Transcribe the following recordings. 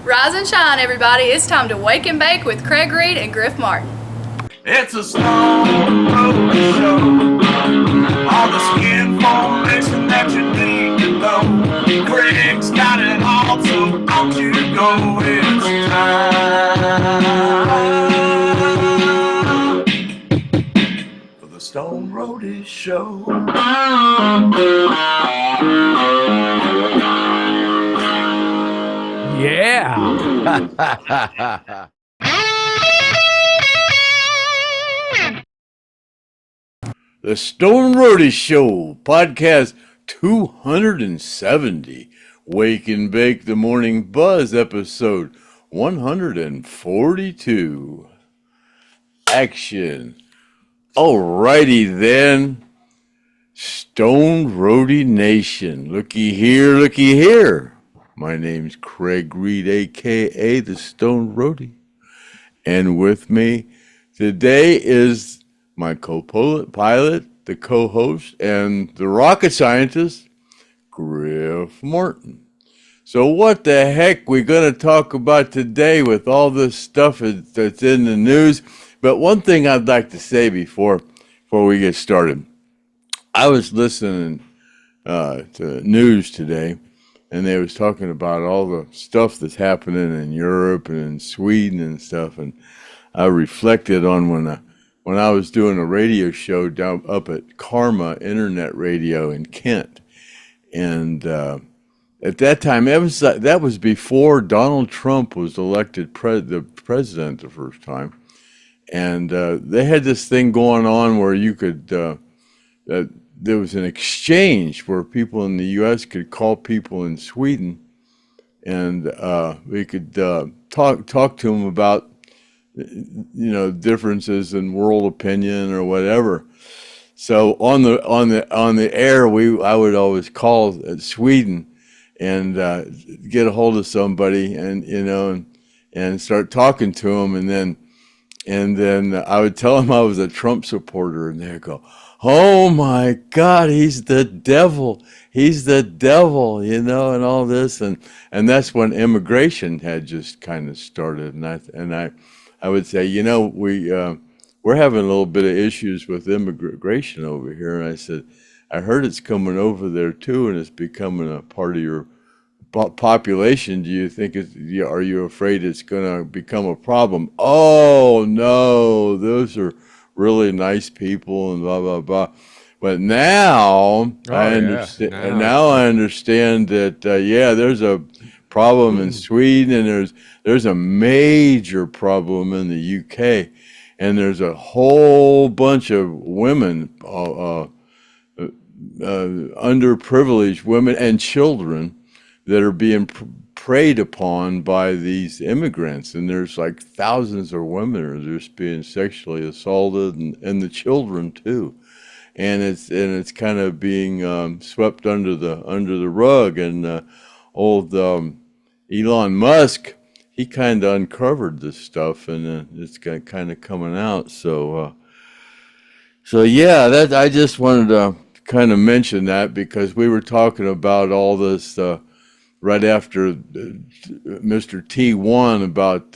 Rise and shine, everybody. It's time to wake and bake with Craig Reed and Griff Martin. It's a Stone Roadie show. All the skin formation that you need to know. Craig's got it all, so don't you go. It's time for the Stone Roadie show. Yeah. The Stone Roadie Show, podcast 270, Wake and Bake the Morning Buzz, episode 142. Action. Alrighty then, Stone Roadie Nation. Looky here, looky here. My name's Craig Reed, a.k.a. the Stone Roadie. And with me today is my co-pilot, the co-host, and the rocket scientist, Griff Martin. So what the heck we going to talk about today with all this stuff that's in the news? But one thing I'd like to say before we get started. I was listening to news today, and they was talking about all the stuff that's happening in Europe and in Sweden and stuff, and I reflected on when I was doing a radio show down up at Karma Internet Radio in Kent, and at that time that was before Donald Trump was elected the president the first time, and they had this thing going on where you could there was an exchange where people in the U.S. could call people in Sweden, and we could talk to them about differences in world opinion or whatever. So on the air, I would always call Sweden and get a hold of somebody and start talking to them, and then I would tell them I was a Trump supporter, and they'd go, "Oh my God, he's the devil, and all this," and that's when immigration had just kind of started, and I would say, we're having a little bit of issues with immigration over here. And I said, I heard it's coming over there too, and it's becoming a part of your population. Do you think are you afraid it's going to become a problem? Oh no, those are really nice people and blah, blah, blah. But now I understand. Yeah. Now I understand that, there's a problem in Sweden, and there's a major problem in the UK, and there's a whole bunch of women, underprivileged women and children that are being preyed upon by these immigrants, and there's like thousands of women that are just being sexually assaulted, and the children too, and it's kind of being swept under the rug, and old Elon Musk, he kind of uncovered this stuff, and it's kind of coming out. So that I just wanted to kind of mention that, because we were talking about all this right after Mr. T1 about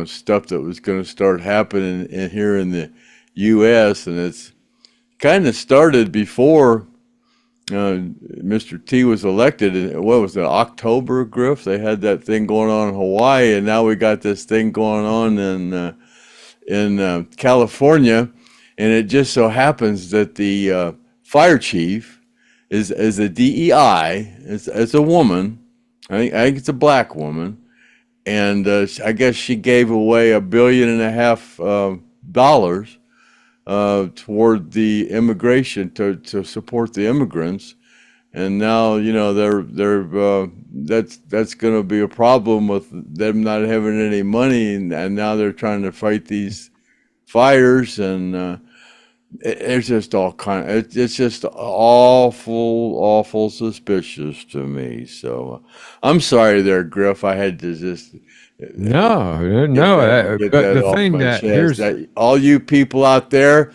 stuff that was going to start happening here in the U.S., and it's kind of started before Mr. T was elected. What was it, October, Griff? They had that thing going on in Hawaii, and now we got this thing going on in California, and it just so happens that the fire chief is a DEI. It's a woman. I think it's a black woman, and I guess she gave away $1.5 billion toward the immigration to support the immigrants, and now that's going to be a problem with them not having any money, and now they're trying to fight these fires, and it's just all it's just awful suspicious to me. So I'm sorry there, Griff. I had to just No. But the thing that here's that all you people out there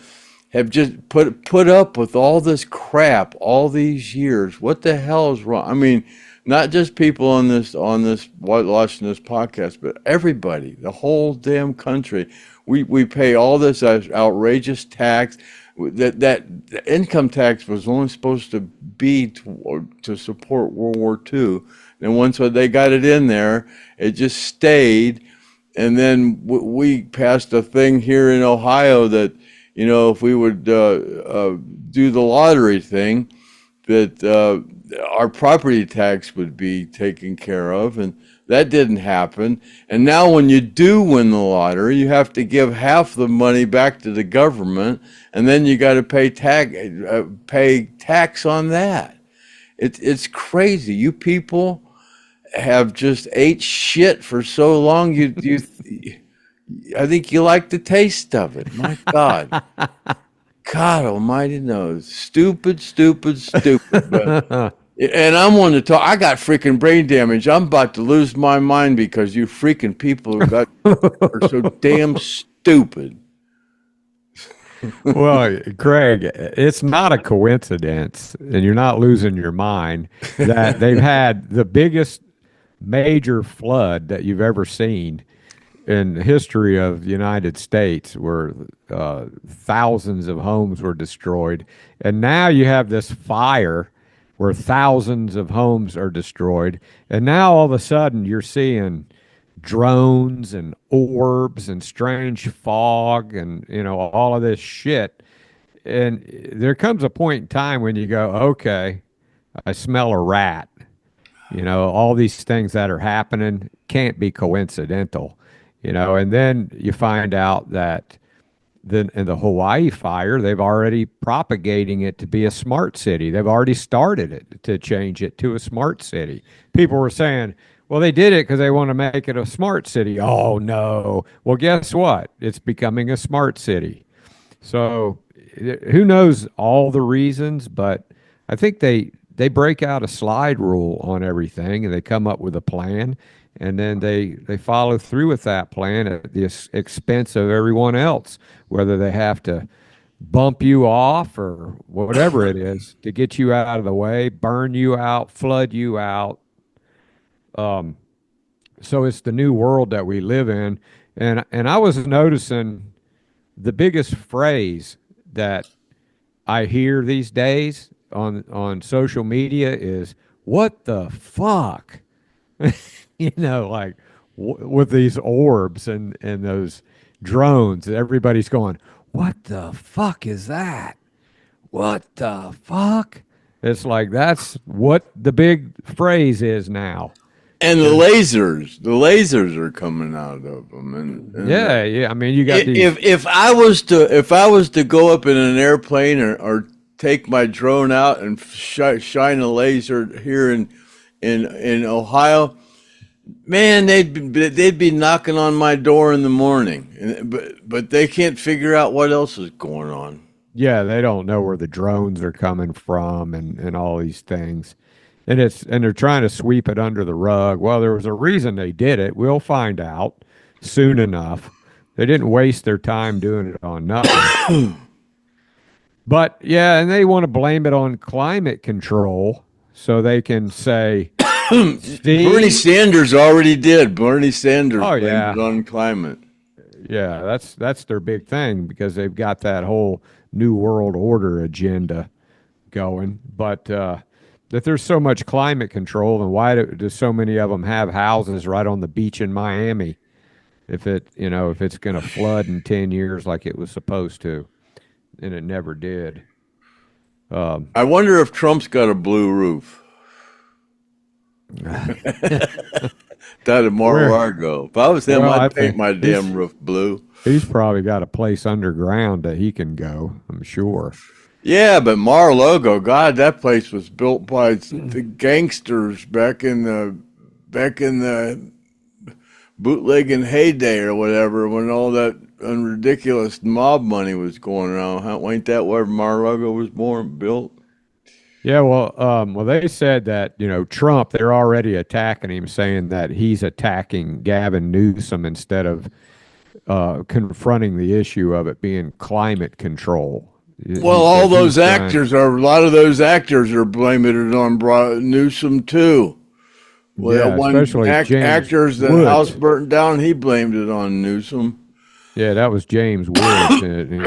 have just put up with all this crap all these years. What the hell is wrong? I mean, not just people on this watching this podcast, but everybody, the whole damn country. We pay all this outrageous tax. That income tax was only supposed to be to support World War II. And once they got it in there, it just stayed. And then we passed a thing here in Ohio that, if we would do the lottery thing, that our property tax would be taken care of, and that didn't happen. And now when you do win the lottery, you have to give half the money back to the government, and then you got to pay tax on that. It's crazy. You people have just ate shit for so long. I think you like the taste of it. My God. God almighty knows. Stupid. But, and I'm one to talk. I got freaking brain damage. I'm about to lose my mind because you freaking people are so damn stupid. Well, Craig, it's not a coincidence, and you're not losing your mind, that they've had the biggest major flood that you've ever seen in the history of the United States, where thousands of homes were destroyed. And now you have this fire where thousands of homes are destroyed. And now all of a sudden you're seeing drones and orbs and strange fog and, all of this shit. And there comes a point in time when you go, okay, I smell a rat. All these things that are happening can't be coincidental. And then you find out that in the Hawaii fire, they've already propagating it to be a smart city. They've already started it to change it to a smart city. People were saying, well, they did it because they want to make it a smart city. Oh, no. Well, guess what? It's becoming a smart city. So who knows all the reasons, but I think they break out a slide rule on everything, and they come up with a plan, and then they follow through with that plan at the expense of everyone else, whether they have to bump you off or whatever it is to get you out of the way, burn you out, flood you out. So it's the new world that we live in. And I was noticing the biggest phrase that I hear these days on social media is, what the fuck? Like with these orbs and those drones, everybody's going, what the fuck is that? What the fuck? It's like, that's what the big phrase is now. And the lasers are coming out of them. And yeah. I mean, you got these. If I was to go up in an airplane or take my drone out and shine a laser here in Ohio, man, they'd be knocking on my door in the morning, but they can't figure out what else is going on. Yeah, they don't know where the drones are coming from and all these things, and they're trying to sweep it under the rug. Well, there was a reason they did it. We'll find out soon enough. They didn't waste their time doing it on nothing. But yeah, and they want to blame it on climate control so they can say, Bernie Sanders already did. Bernie Sanders blamed it on climate. Yeah, that's their big thing, because they've got that whole New World Order agenda going. But that there's so much climate control, and why do so many of them have houses right on the beach in Miami if it's going to flood in 10 years like it was supposed to, and it never did. I wonder if Trump's got a blue roof. Down at Mar-a-Lago. If I was him, I'd paint my damn roof blue. He's probably got a place underground that he can go, I'm sure. Yeah, but Mar-a-Lago, God, that place was built by the gangsters back in the bootlegging heyday or whatever, when all that ridiculous mob money was going around. Ain't that where Mar-a-Lago was built? Yeah, well, they said that, Trump, they're already attacking him, saying that he's attacking Gavin Newsom instead of confronting the issue of it being climate control. Well, a lot of those actors are blaming it on Newsom too. Well, that one especially James actors that Woods. house burnt down, he blamed it on Newsom. Yeah, that was James Woods, and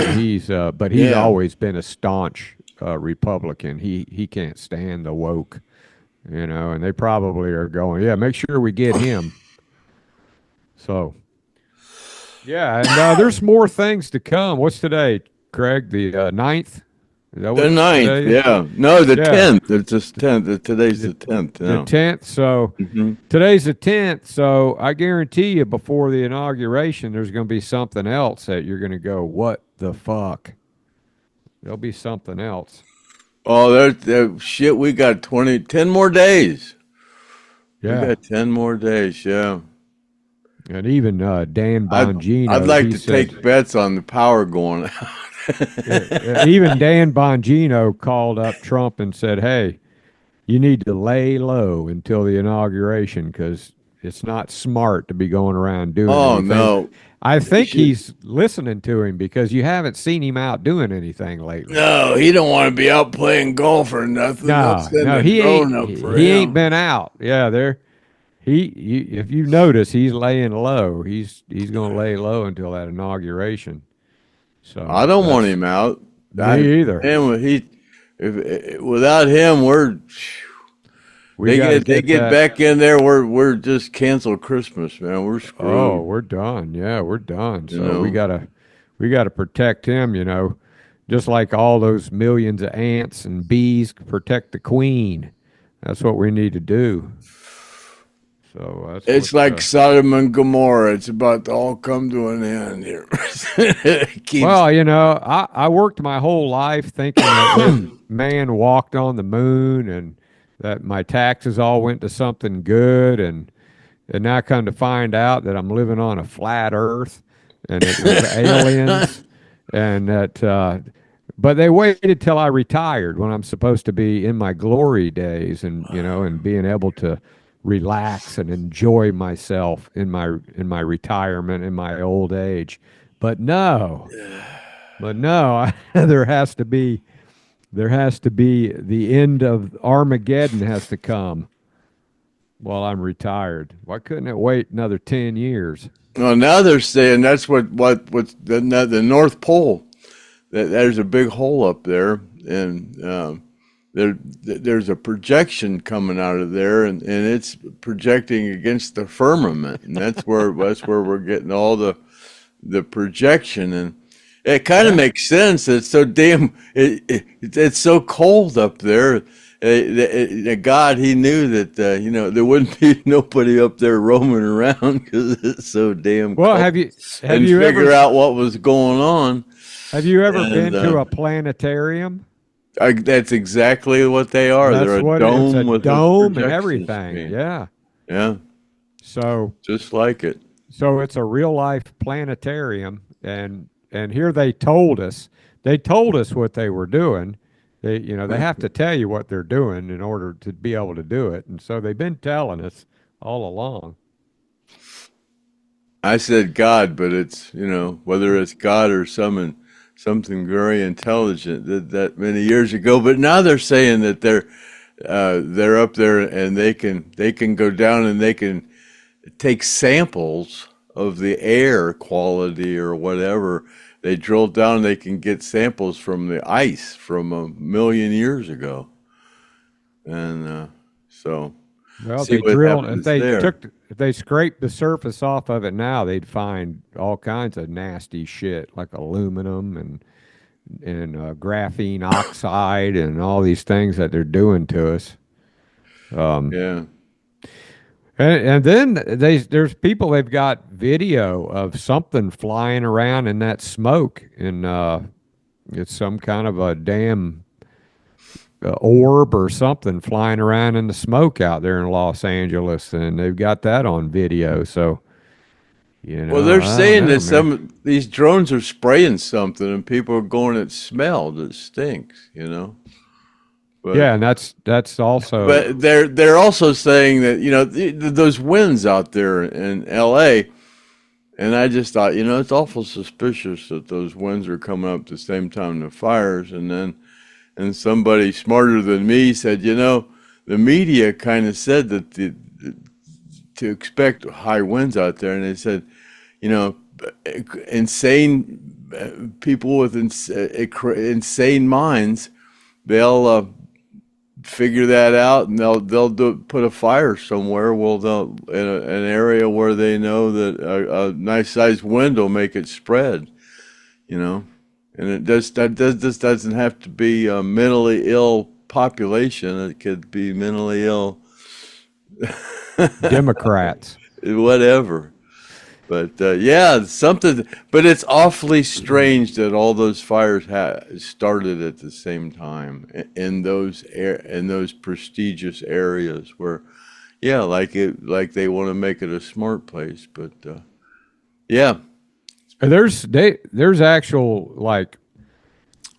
but he's Yeah. always been a staunch Republican. He can't stand the woke, and they probably are going, yeah, make sure we get him. So, yeah, and there's more things to come. What's today, Craig? The 9th? Is that what The 9th, today is? yeah. No, the Yeah. 10th. It's just 10th. Today's the 10th. The Yeah. 10th. So today's the 10th. So I guarantee you before the inauguration, there's going to be something else that you're going to go, what the fuck? There'll be something else. Oh, shit, we got 10 more days. Yeah. We got 10 more days, yeah. And even Dan Bongino. I'd like he to said- take bets on the power going out. even Dan Bongino called up Trump and said, hey, you need to lay low until the inauguration because it's not smart to be going around doing anything. No. I think he's listening to him because you haven't seen him out doing anything lately. No, he don't want to be out playing golf or nothing. No, he ain't been out. Yeah, if you notice, he's laying low. He's going to lay low until that inauguration. So I don't want him out. Me either. And without him, they get back in there. We're just canceled Christmas, man. We're screwed. Oh, we're done. Yeah, we're done. So we gotta protect him. Just like all those millions of ants and bees protect the queen. That's what we need to do. So it's like Sodom and Gomorrah. It's about to all come to an end here. Well, I worked my whole life thinking that this man walked on the moon and that my taxes all went to something good, and now I come to find out that I'm living on a flat Earth and it was aliens, and that. But they waited till I retired when I'm supposed to be in my glory days, and and being able to relax and enjoy myself in my retirement, in my old age. But no, there has to be the end of Armageddon has to come while I'm retired. Why couldn't it wait another 10 years? Well, now they're saying that's what's the North Pole. There's a big hole up there, and there's a projection coming out of there, and it's projecting against the firmament, and that's where we're getting all the projection, and it kind of makes sense. It's so it's so cold up there. God, he knew that there wouldn't be nobody up there roaming around because it's so damn cold. Well, have you figure out what was going on? Have you ever been to a planetarium? That's exactly what they are. They're a dome with a and projection everything. screen. Yeah. So just like it. So it's a real life planetarium, and here they told us what they were doing. They have to tell you what they're doing in order to be able to do it, and so they've been telling us all along. I said God, but it's whether it's God or something very intelligent that many years ago. But now they're saying that they're up there and they can go down and they can take samples of the air quality or whatever. They drill down, they can get samples from the ice from 1 million years ago, and so. Well, if they scraped the surface off of it now, they'd find all kinds of nasty shit like aluminum and graphene oxide and all these things that they're doing to us. Yeah. And then there's people, they've got video of something flying around in that smoke, and it's some kind of a damn orb or something flying around in the smoke out there in Los Angeles, and they've got that on video. So, well, they're saying that some of these drones are spraying something, and people are going, it smelled, it stinks, But, yeah, and that's also. But they're also saying that those winds out there in L.A. And I just thought it's awful suspicious that those winds are coming up at the same time the fires, and somebody smarter than me said, the media kind of said that to expect high winds out there, and they said, you know, insane people with insane minds, they'll figure that out, and they'll put a fire somewhere. Well, they'll in an area where they know that a nice sized wind will make it spread, you know, and this doesn't have to be a mentally ill population. It could be mentally ill Democrats. whatever. But yeah, something. But it's awfully strange that all those fires started at the same time in those prestigious areas where, yeah, like they want to make it a smart place. But yeah, there's actual like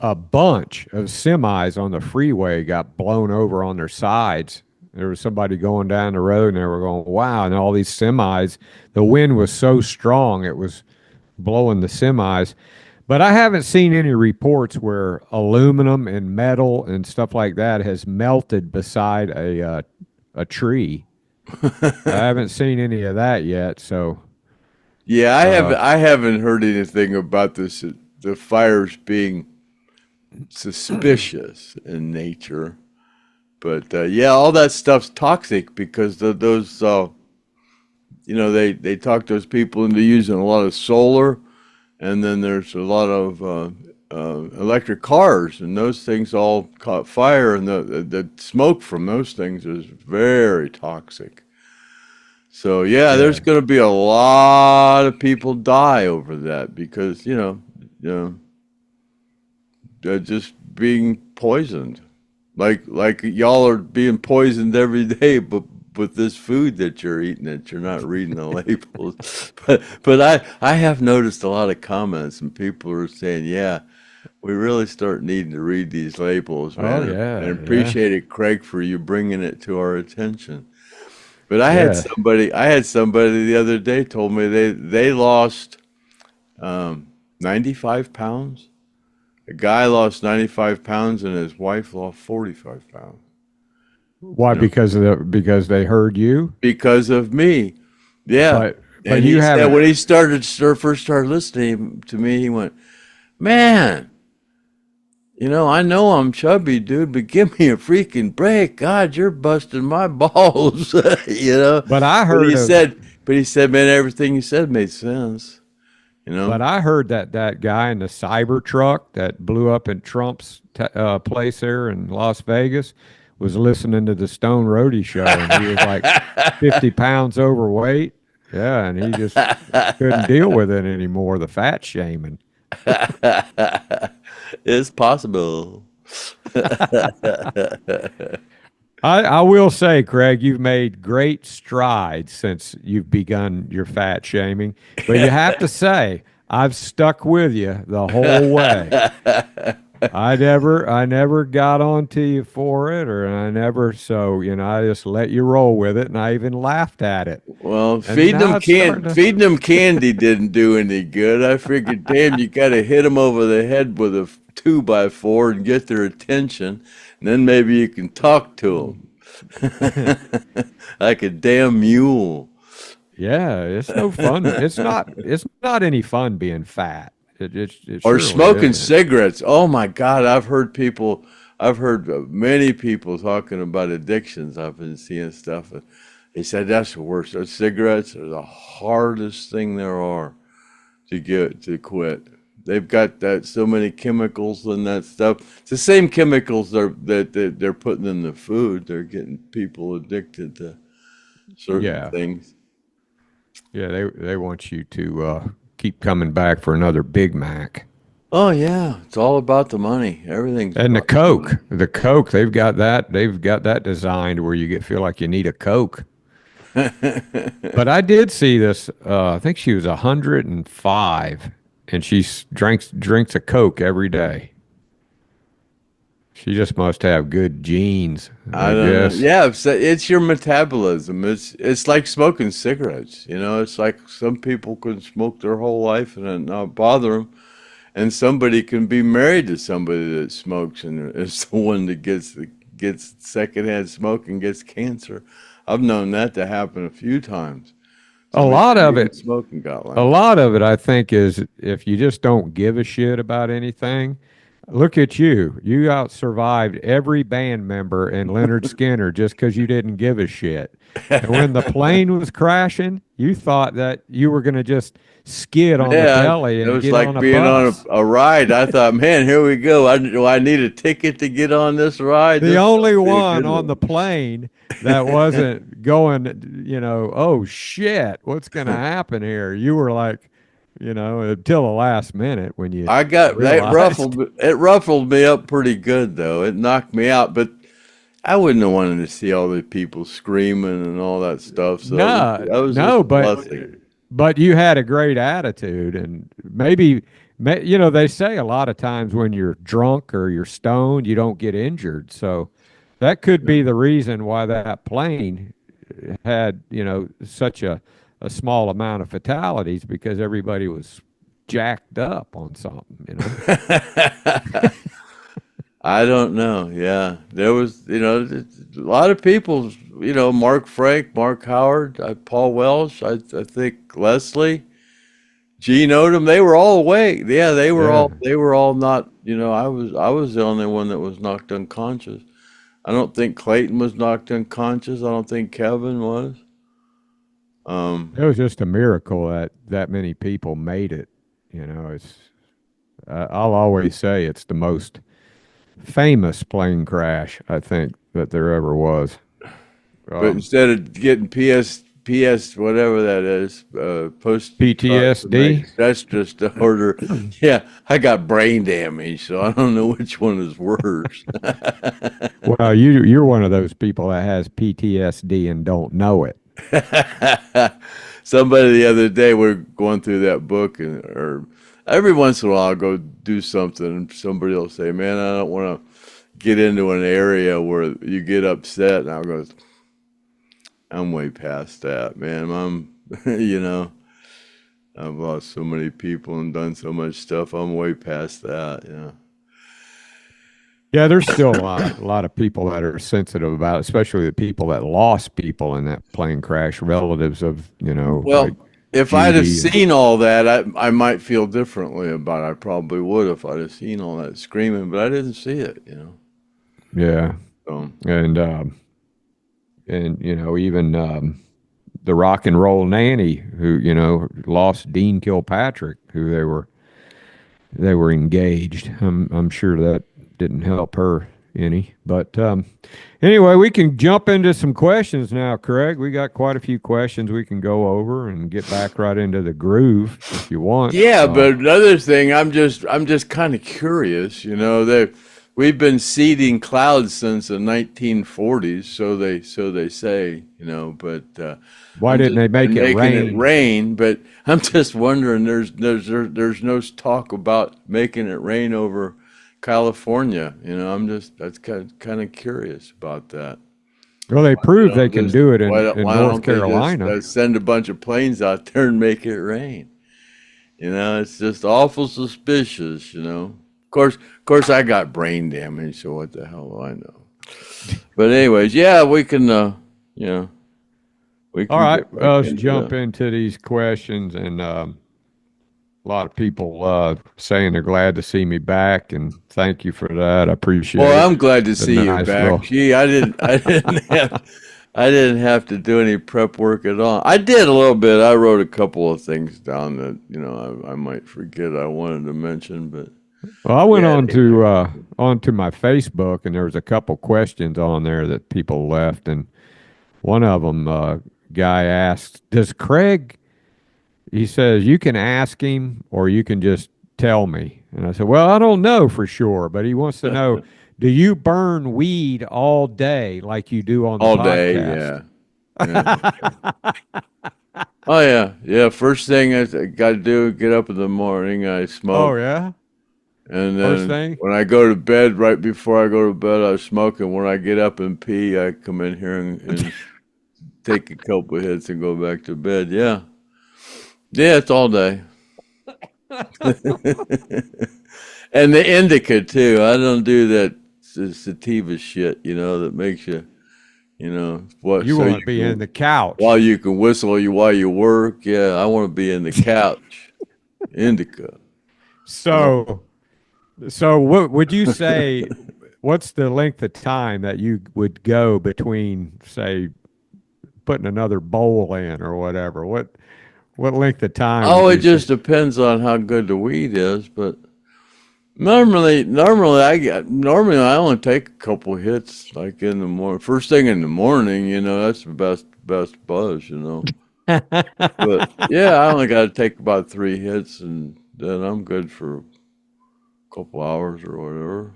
a bunch of semis on the freeway got blown over on their sides. There was somebody going down the road and they were going, wow. And all these semis, the wind was so strong, it was blowing the semis. But I haven't seen any reports where aluminum and metal and stuff like that has melted beside a tree. I haven't seen any of that yet. So yeah, I haven't heard anything about this, the fires being suspicious in nature. But yeah, all that stuff's toxic because those, you know, they talk those people into using a lot of solar, and then there's a lot of electric cars, and those things all caught fire, and the smoke from those things is very toxic. So yeah, there's going to be a lot of people die over that because they're just being poisoned. Like y'all are being poisoned every day, but with this food that you're eating, that you're not reading the labels. But I have noticed a lot of comments, and people are saying, yeah, we really start needing to read these labels, man. Oh, yeah, and appreciate it, Craig, for you bringing it to our attention. But I had somebody the other day told me they lost 95 pounds. A guy lost 95 pounds and his wife lost 45 pounds. Why? Because they heard you? Because of me. Yeah. But and you said when he first started listening to me, he went, man, I know I'm chubby, dude, but give me a freaking break. God, you're busting my balls. But I heard but he said, man, everything you said made sense. But I heard that guy in the Cybertruck that blew up in Trump's place there in Las Vegas was listening to the Stone Roadie show, and he was like 50 pounds overweight. Yeah, and he just couldn't deal with it anymore, the fat shaming. It's possible. I will say, Craig, you've made great strides since you've begun your fat shaming. But you have to say, I've stuck with you the whole way. I never got onto you for it, I just let you roll with it, and I even laughed at it. Well, feeding them candy didn't do any good. I figured, damn, you got to hit them over the head with a 2x4 and get their attention. And then maybe you can talk to them like a damn mule. Yeah, it's no fun. It's not any fun being fat. Or smoking cigarettes. Oh my God, I've heard many people talking about addictions. I've been seeing stuff. They said that's the worst. Those cigarettes are the hardest thing there are to quit. They've got so many chemicals and that stuff. It's the same chemicals that they're putting in the food. They're getting people addicted to certain things. Yeah, they want you to keep coming back for another Big Mac. Oh yeah, it's all about the money. Everything's and the Coke. The Coke, they've got that designed where you feel like you need a Coke. But I did see this. I think she was 105. And she drinks a Coke every day. She just must have good genes, I guess. Yeah, it's your metabolism. It's like smoking cigarettes. It's like some people can smoke their whole life and it not bother them, and somebody can be married to somebody that smokes and is the one that gets secondhand smoke and gets cancer. I've known that to happen a few times. A lot of it, Smoking got like a lot of it, I think, is if you just don't give a shit about anything. Look at you. You out survived every band member in Lynyrd Skynyrd just because you didn't give a shit. And when the plane was crashing, you thought that you were going to just skid on the belly it and was get like on a being bus. on a ride. I thought, man, here we go. Do I need a ticket to get on this ride? The This only must be a one good on the plane that wasn't going, oh shit, what's going to happen here? You were like, until the last minute when you I got realized. it ruffled me up pretty good though. It knocked me out, but I wouldn't have wanted to see all the people screaming and all that stuff. So that was just No, a blessing. but you had a great attitude, and maybe, they say a lot of times when you're drunk or you're stoned, you don't get injured. So that could be the reason why that plane had, such a small amount of fatalities, because everybody was jacked up on something. I don't know. Yeah, there was, a lot of people. Mark Frank, Mark Howard, Paul Welsh. I think Leslie, Gene Odom. They were all awake. Yeah, they were all. They were all not. I was the only one that was knocked unconscious. I don't think Clayton was knocked unconscious. I don't think Kevin was. It was just a miracle that many people made it. It's I'll always say it's the most famous plane crash I think that there ever was. But instead of getting PS whatever that is, post PTSD, that's just the order. Yeah, I got brain damage, so I don't know which one is worse. well, you're one of those people that has PTSD and don't know it. Somebody the other day, we're going through that book, or every once in a while I'll go do something, and somebody will say, "Man, I don't want to get into an area where you get upset," and I'll go, "I'm way past that, man. I've lost so many people and done so much stuff. I'm way past that." Yeah, there's still a lot of people that are sensitive about it, especially the people that lost people in that plane crash, relatives of, Well, like if I'd have Judy. seen all that, I might feel differently about it. I probably would if I'd have seen all that screaming, but I didn't see it, Yeah. So, And even the rock and roll nanny who, lost Dean Kilpatrick, who they were engaged. I'm sure that didn't help her any. But anyway, we can jump into some questions now, Craig. We got quite a few questions we can go over and get back right into the groove if you want. yeah, but another thing, I'm just kind of curious, that we've been seeding clouds since the 1940s, so they say, but why didn't they make it rain? But I'm just wondering, there's no talk about making it rain over California. That's kind of curious about that. Well, they proved they can do it in Why North don't they Carolina. just send a bunch of planes out there and make it rain? It's just awful suspicious. Of course, I got brain damage, so what the hell do I know? But anyways, yeah, we can. We can. All right, let's jump into these questions, and a lot of people saying they're glad to see me back, and thank you for that. I appreciate it. Well, I'm glad to see you nice back. Gee, I didn't have to do any prep work at all. I did a little bit. I wrote a couple of things down that I might forget I wanted to mention, but. Well, I went onto my Facebook, and there was a couple questions on there that people left, and one of them, guy asked, "Does Craig?" He says, "You can ask him, or you can just tell me." And I said, "Well, I don't know for sure, but he wants to know: do you burn weed all day like you do on the all podcast?" day, yeah. Oh yeah. First thing I got to do, get up in the morning, I smoke. Oh yeah. And First then thing? when I go to bed, right before I go to bed, I smoke. And when I get up and pee, I come in here and take a couple of hits and go back to bed. Yeah. Yeah, it's all day. And the indica, too. I don't do that sativa shit, that makes you You know what? You so want to be in the couch. while you can whistle while you work. Yeah, I want to be in the couch, indica. So, what would you say? What's the length of time that you would go between, say, putting another bowl in or whatever? What length of time Oh, would it you just say? depends on how good the weed is, but normally I only take a couple hits like in the morning, first thing in the morning. You know, that's the best buzz. You know, but yeah, I only got to take about 3 hits, and then I'm good for a couple hours or whatever.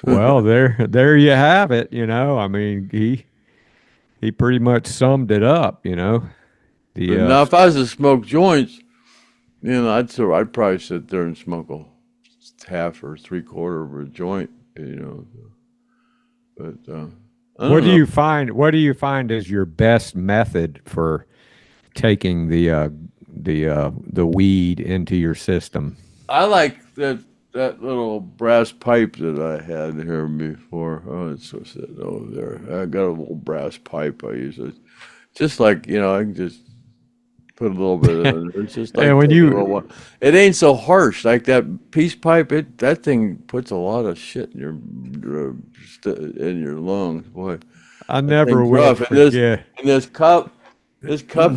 Well, there you have it. I mean, he pretty much summed it up. The But now, if I was to smoke joints, I'd probably sit there and smoke a half or three-quarter of a joint. But I what don't do know. you find? What do you find is your best method for taking the weed into your system? I like that little brass pipe that I had here before. Oh, it's so sitting over there. I got a little brass pipe I use. It just like I can just put a little bit in it. It's just like And when taking a little you one. It ain't so harsh like that peace pipe. That thing puts a lot of shit in your lungs, boy. I That never thing's will rough. forget. And this cup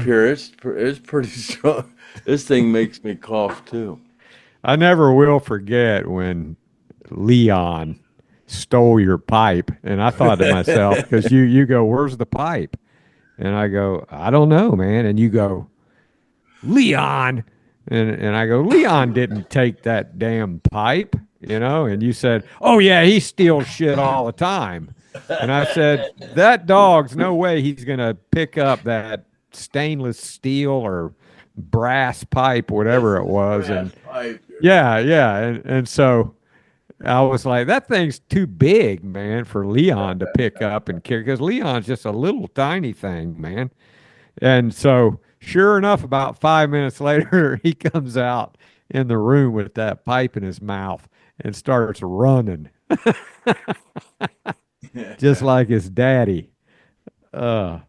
here, it's pretty strong. This thing makes me cough too. I never will forget when Leon stole your pipe, and I thought to myself, because you go, "Where's the pipe?" And I go, "I don't know, man." And you go, "Leon," and I go, "Leon didn't take that damn pipe," And you said, "Oh yeah, he steals shit all the time." And I said, "That dog's no way he's gonna pick up that stainless steel or brass pipe, That's whatever it this was." brass And pipe. yeah. And so I was like, that thing's too big, man, for Leon to pick up and carry, because Leon's just a little tiny thing, man. And so, sure enough, about 5 minutes later, he comes out in the room with that pipe in his mouth and starts running, just like his daddy. Uh,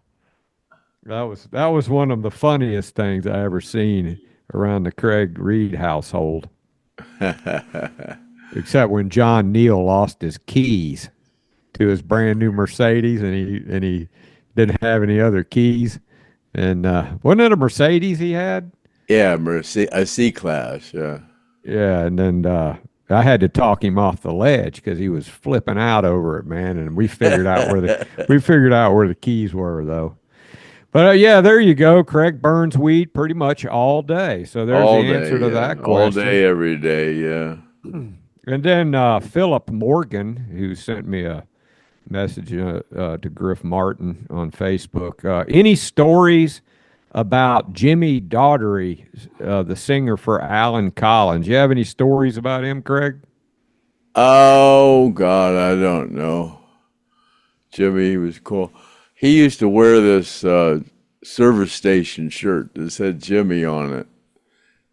that was one of the funniest things I ever seen around the Craig Reed household. Except when John Neal lost his keys to his brand new Mercedes, and he didn't have any other keys. And wasn't it a Mercedes he had? Yeah, a C class. Yeah. Yeah, and then I had to talk him off the ledge because he was flipping out over it, man. And we figured out where the keys were, though. But yeah, there you go. Craig burns weed pretty much all day. So there's the All answer day, to yeah. that All question. day, every day, yeah. And then Philip Morgan, who sent me a message to Griff Martin on Facebook. Any stories about Jimmy Daugherty, the singer for Alan Collins? You have any stories about him, Craig? Oh God, I don't know. Jimmy was cool. He used to wear this service station shirt that said Jimmy on it,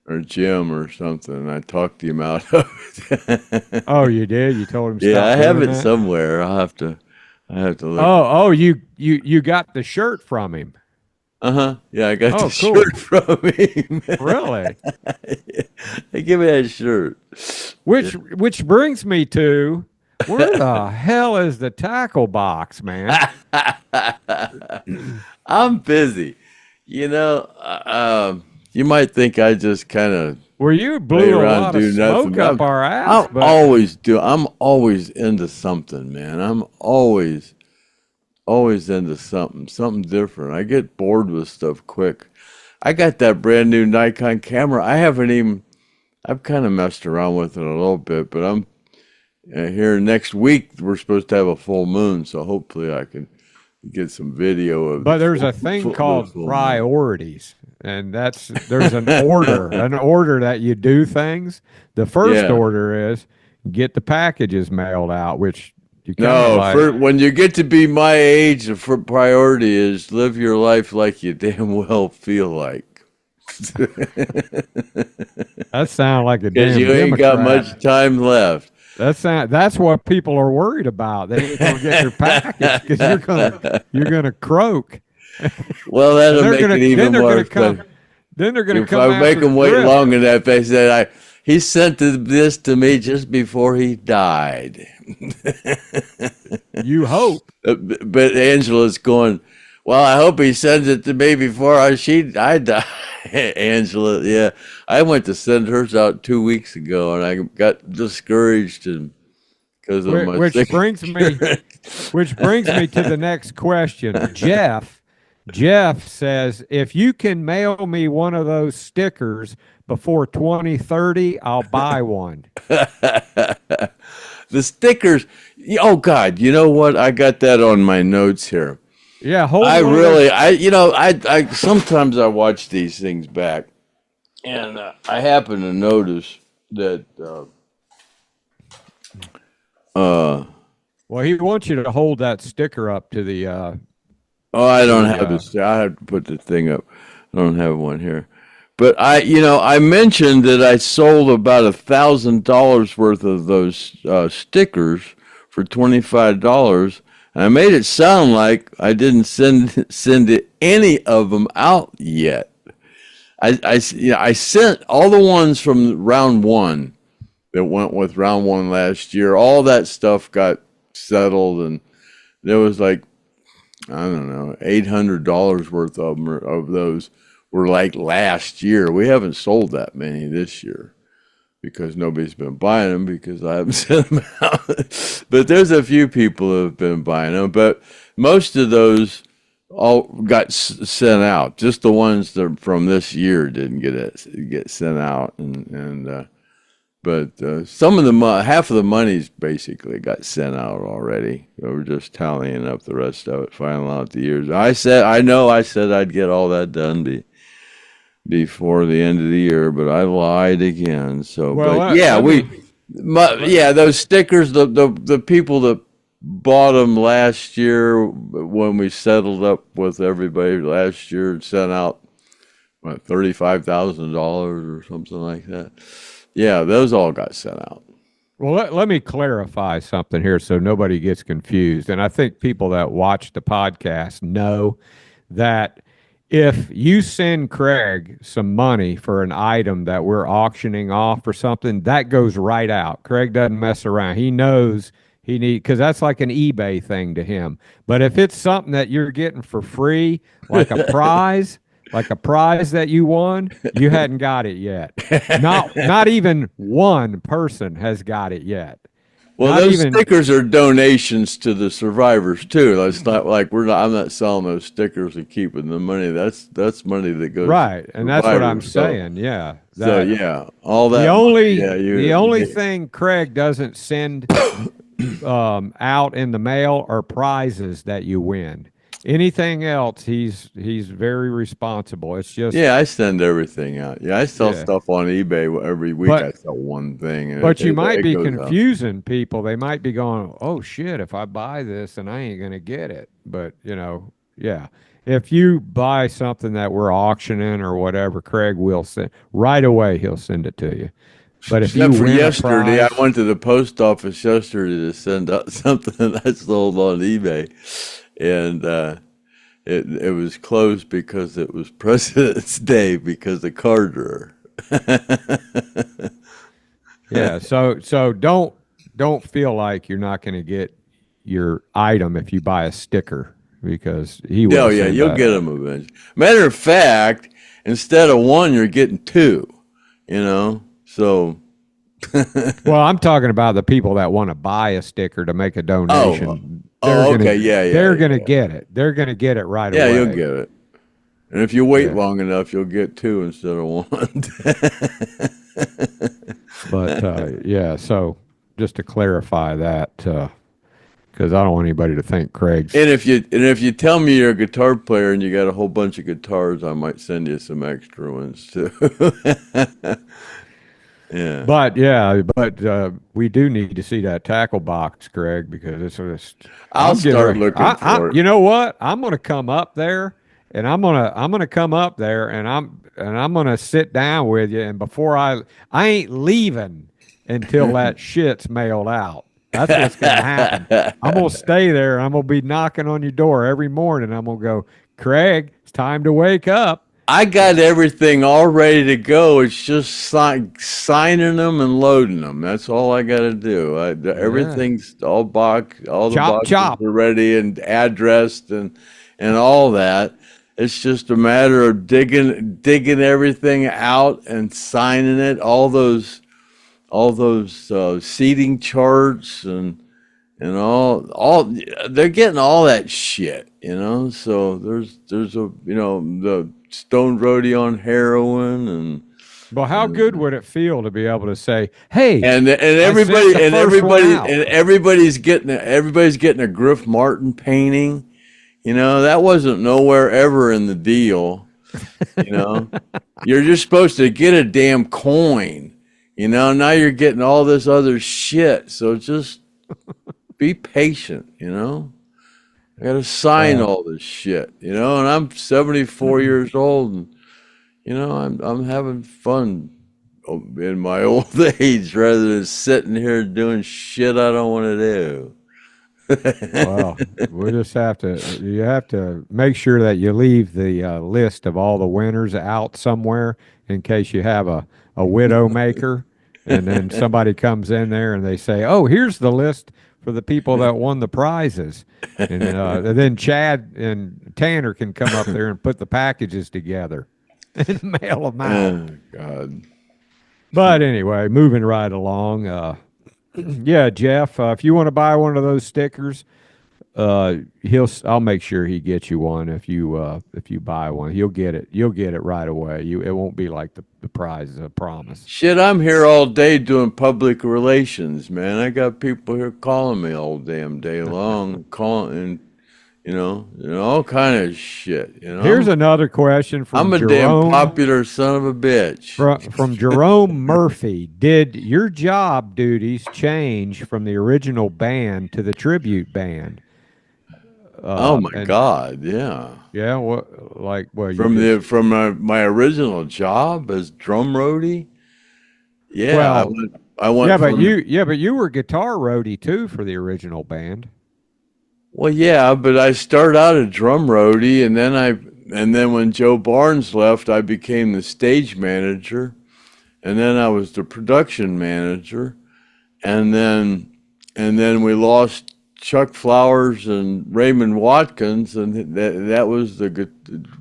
or Jim or something. And I talked him out of it. Oh, you did? You told him Yeah, stop I have doing it that? somewhere. I have to look. You got the shirt from him. Uh-huh. Yeah, I got the Oh, cool. shirt from him. Really? Hey, give me that shirt. Which brings me to, where the hell is the tackle box, man? I'm busy. You might think I just kind of Where you lay blew a around lot and of do smoke nothing. up our ass, but I'm always into something, man. I'm always into something different. I get bored with stuff quick. I got that brand new Nikon camera. I've kind of messed around with it a little bit, but I'm here next week. We're supposed to have a full moon, so hopefully I can get some video of But the there's a full, thing full, called full moon. priorities, and there's an order that you do things. The first Yeah. order is get the packages mailed out, which you kind of No, like. when you get to be my age, the priority is live your life like you damn well feel like. That sounds like a Because damn you ain't got Democrat. much time left. That's what people are worried about. They ain't gonna get their package because you're gonna croak. Well, that'll make it even worse. Then they're gonna If come I make after him wait Griff. long enough, they said he sent this to me just before he died. You hope. But Angela's going, well, I hope he sends it to me before I die. Angela, yeah. I went to send hers out 2 weeks ago, and I got discouraged because of my which brings me to the next question. Jeff says, if you can mail me one of those stickers before 2030, I'll buy one. The stickers. Oh God, you know what? I got that on my notes here. Yeah, I sometimes I watch these things back, and I happen to notice that. Well, he wants you to hold that sticker up to the. I don't have this. I have to put the thing up. I don't have one here. But I mentioned that I sold about $1,000 worth of those stickers for $25, and I made it sound like I didn't send any of them out yet. I sent all the ones from round one that went with round one last year. All that stuff got settled, and there was like, I don't know, $800 worth of them of those were like last year. We haven't sold that many this year because nobody's been buying them because I haven't sent them out. But there's a few people who have been buying them. But most of those all got sent out. Just the ones that from this year didn't get sent out. But some of the half of the money's basically got sent out already. So we're just tallying up the rest of it, filing out the years. I said I'd get all that done before the end of the year, but I lied again. So, those stickers, the people that bought them last year when we settled up with everybody last year, sent out $35,000 or something like that. Yeah, those all got sent out. Well, let me clarify something here so nobody gets confused. And I think people that watch the podcast know that if you send Craig some money for an item that we're auctioning off or something, that goes right out. Craig doesn't mess around. He knows because that's like an eBay thing to him. But if it's something that you're getting for free, like a prize, that you won, you hadn't got it yet. Not even one person has got it yet. Well, those stickers are donations to the survivors too. It's not like I'm not selling those stickers and keeping the money. That's money that goes right, and that's what I'm saying. Yeah. All that. The only thing Craig doesn't send out in the mail are prizes that you win. Anything else, he's very responsible. It's just I send everything out. Yeah, I sell stuff on eBay every week. I sell one thing. But you might be confusing people. They might be going, "Oh shit! If I buy this, and I ain't gonna get it." But if you buy something that we're auctioning or whatever, Craig will send right away. He'll send it to you. But if Except you for win yesterday, a prize, I went to the post office yesterday to send out something I sold on eBay. And it was closed because it was President's Day because of Carter. yeah. So don't feel like you're not going to get your item if you buy a sticker because he will. Oh yeah, you'll get them eventually. Matter of fact, instead of one, you're getting two. So. Well, I'm talking about the people that want to buy a sticker to make a donation. They're going to get it. They're going to get it right away. Yeah, you'll get it. And if you wait long enough, you'll get two instead of one. But so just to clarify that, because I don't want anybody to think Craig's. And if you tell me you're a guitar player and you got a whole bunch of guitars, I might send you some extra ones too. Yeah. But we do need to see that tackle box, Craig, because it's just. I'll start looking for it. You know what? I'm going to come up there, and I'm gonna come up there, and I'm gonna sit down with you, and before I ain't leaving until that shit's mailed out. That's what's going to happen. I'm going to stay there. I'm going to be knocking on your door every morning. I'm going to go, Craig, it's time to wake up. I got everything all ready to go. It's just signing them and loading them. That's all I got to do. Everything's all all the boxes are ready and addressed and all that. It's just a matter of digging everything out and signing it. All those seating charts and all they're getting all that shit, So there's a the Stoned Roadie on heroin and. Well, how good would it feel to be able to say, "Hey," and everybody's getting a Griff Martin painting. That wasn't nowhere ever in the deal. You're just supposed to get a damn coin. Now you're getting all this other shit. So just be patient. I got to sign all this shit. And I'm 74 years old, and I'm having fun in my old age rather than sitting here doing shit I don't want to do. Well, we just you have to make sure that you leave the list of all the winners out somewhere in case you have a widow maker, and then somebody comes in there and they say, "Oh, here's the list for the people that won the prizes," and then Chad and Tanner can come up there and put the packages together and mail them out. Oh, God. But anyway, moving right along. Yeah, Jeff, if you want to buy one of those stickers, I'll make sure he gets you one. If you buy one, you'll get it right away. It won't be like the prize, I promise. Shit, I'm here all day doing public relations, man. I got people here calling me all damn day long, calling and all kind of shit. Here's another question from I'm a Jerome, damn popular son of a bitch. From Jerome Murphy. Did your job duties change from the original band to the tribute band? Oh my God, yeah. Yeah, what? From my original job as drum roadie? Yeah, well, I went. But you were guitar roadie too for the original band. Well, yeah, but I started out a drum roadie, and then when Joe Barnes left, I became the stage manager, and then I was the production manager, and then we lost Chuck Flowers and Raymond Watkins, and that was the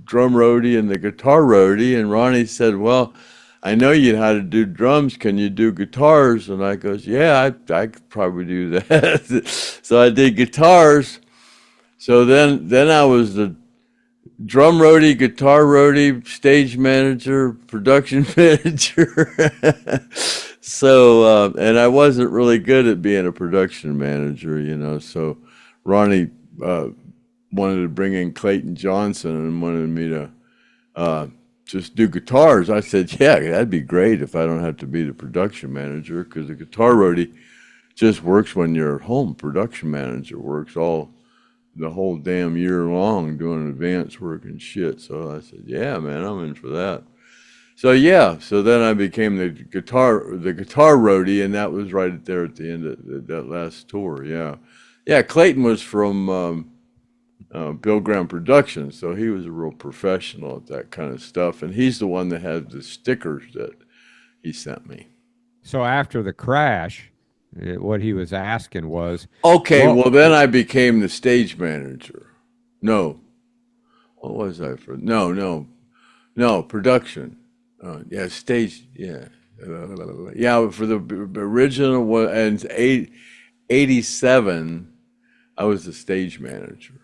drum roadie and the guitar roadie. And Ronnie said, "Well, I know you how to do drums. Can you do guitars?" And I goes, "Yeah, I could probably do that." So I did guitars. So then I was the drum roadie, guitar roadie, stage manager, production manager. So, and I wasn't really good at being a production manager, So Ronnie wanted to bring in Clayton Johnson and wanted me to just do guitars. I said, yeah, that'd be great if I don't have to be the production manager, because the guitar roadie just works when you're at home. Production manager works the whole damn year long doing advance work and shit. So I said, yeah, man, I'm in for that. So yeah, so then I became the guitar roadie, and that was right there at the end of that last tour. Yeah. Clayton was from Bill Graham Productions, so he was a real professional at that kind of stuff, and he's the one that had the stickers that he sent me. So after the crash, what he was asking was, okay, well then I became the stage manager. No, what was I for? No, production. Yeah, stage. Yeah, yeah. For the original one, and 87, I was the stage manager.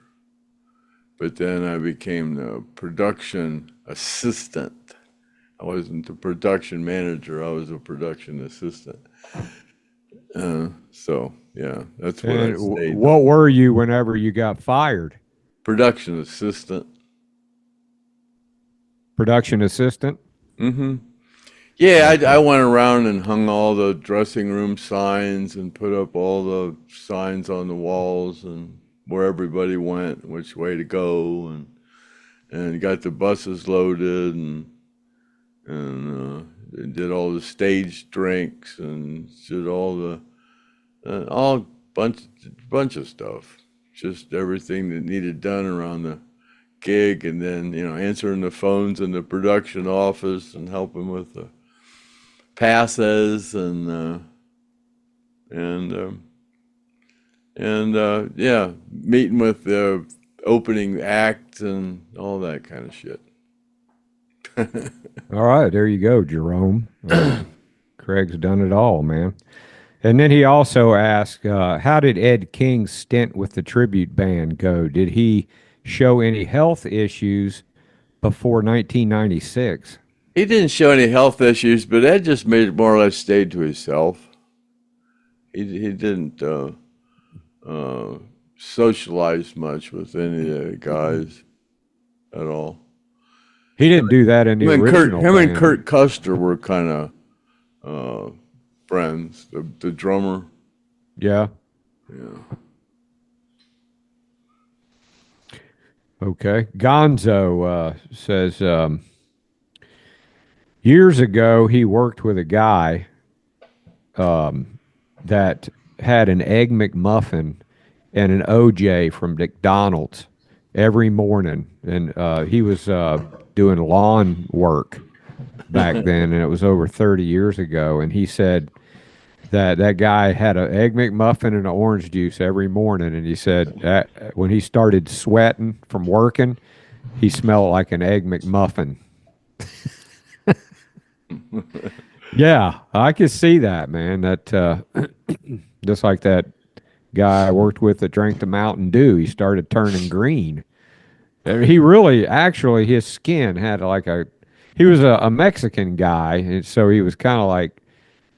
But then I became the production assistant. I wasn't the production manager. I was a production assistant. So yeah, that's what I stayed. What were you whenever you got fired? Production assistant. Production assistant? Mm-hmm. Yeah, I went around and hung all the dressing room signs and put up all the signs on the walls and where everybody went, which way to go, and got the buses loaded and did all the stage drinks and did all the all bunch of stuff. Just everything that needed done around the gig, and then answering the phones in the production office and helping with the passes and yeah, meeting with the opening act and all that kind of shit. All right, there you go, Jerome. Craig's done it all, man. And then he also asked, how did Ed King's stint with the tribute band go? Did he show any health issues before 1996? He didn't show any health issues, but Ed just more or less stayed to himself. He didn't socialize much with any of the guys at all. He didn't do that in the original band. Him and Kurt Custer were kind of friends. The drummer. Yeah. Yeah. Okay. Gonzo says, years ago he worked with a guy that had an Egg McMuffin and an OJ from McDonald's every morning. And he was doing lawn work back then, and it was over 30 years ago. And he said that guy had an Egg McMuffin and an orange juice every morning. And he said that when he started sweating from working, he smelled like an Egg McMuffin. Yeah, I could see that, man. That just like that guy I worked with that drank the Mountain Dew, he started turning green. He really, actually, his skin had he was a Mexican guy, and so he was kind of like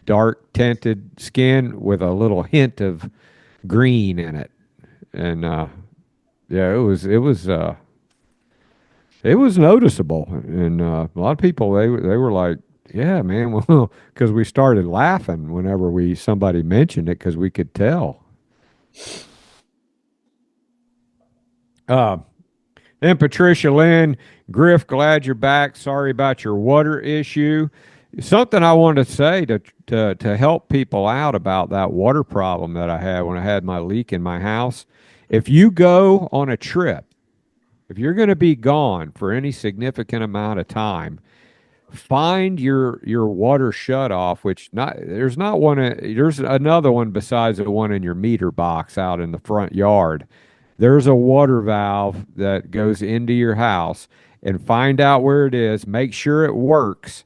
dark tinted skin with a little hint of green in it. And yeah, it was noticeable. And a lot of people, they were like, yeah, man, well, because we started laughing whenever somebody mentioned it, because we could tell. Then Patricia Lynn, Griff, glad you're back. Sorry about your water issue. Something I wanted to say to help people out about that water problem that I had when I had my leak in my house. If you go on a trip, if you're going to be gone for any significant amount of time, find your water shutoff, there's another one besides the one in your meter box out in the front yard. There's a water valve that goes into your house, and find out where it is. Make sure it works.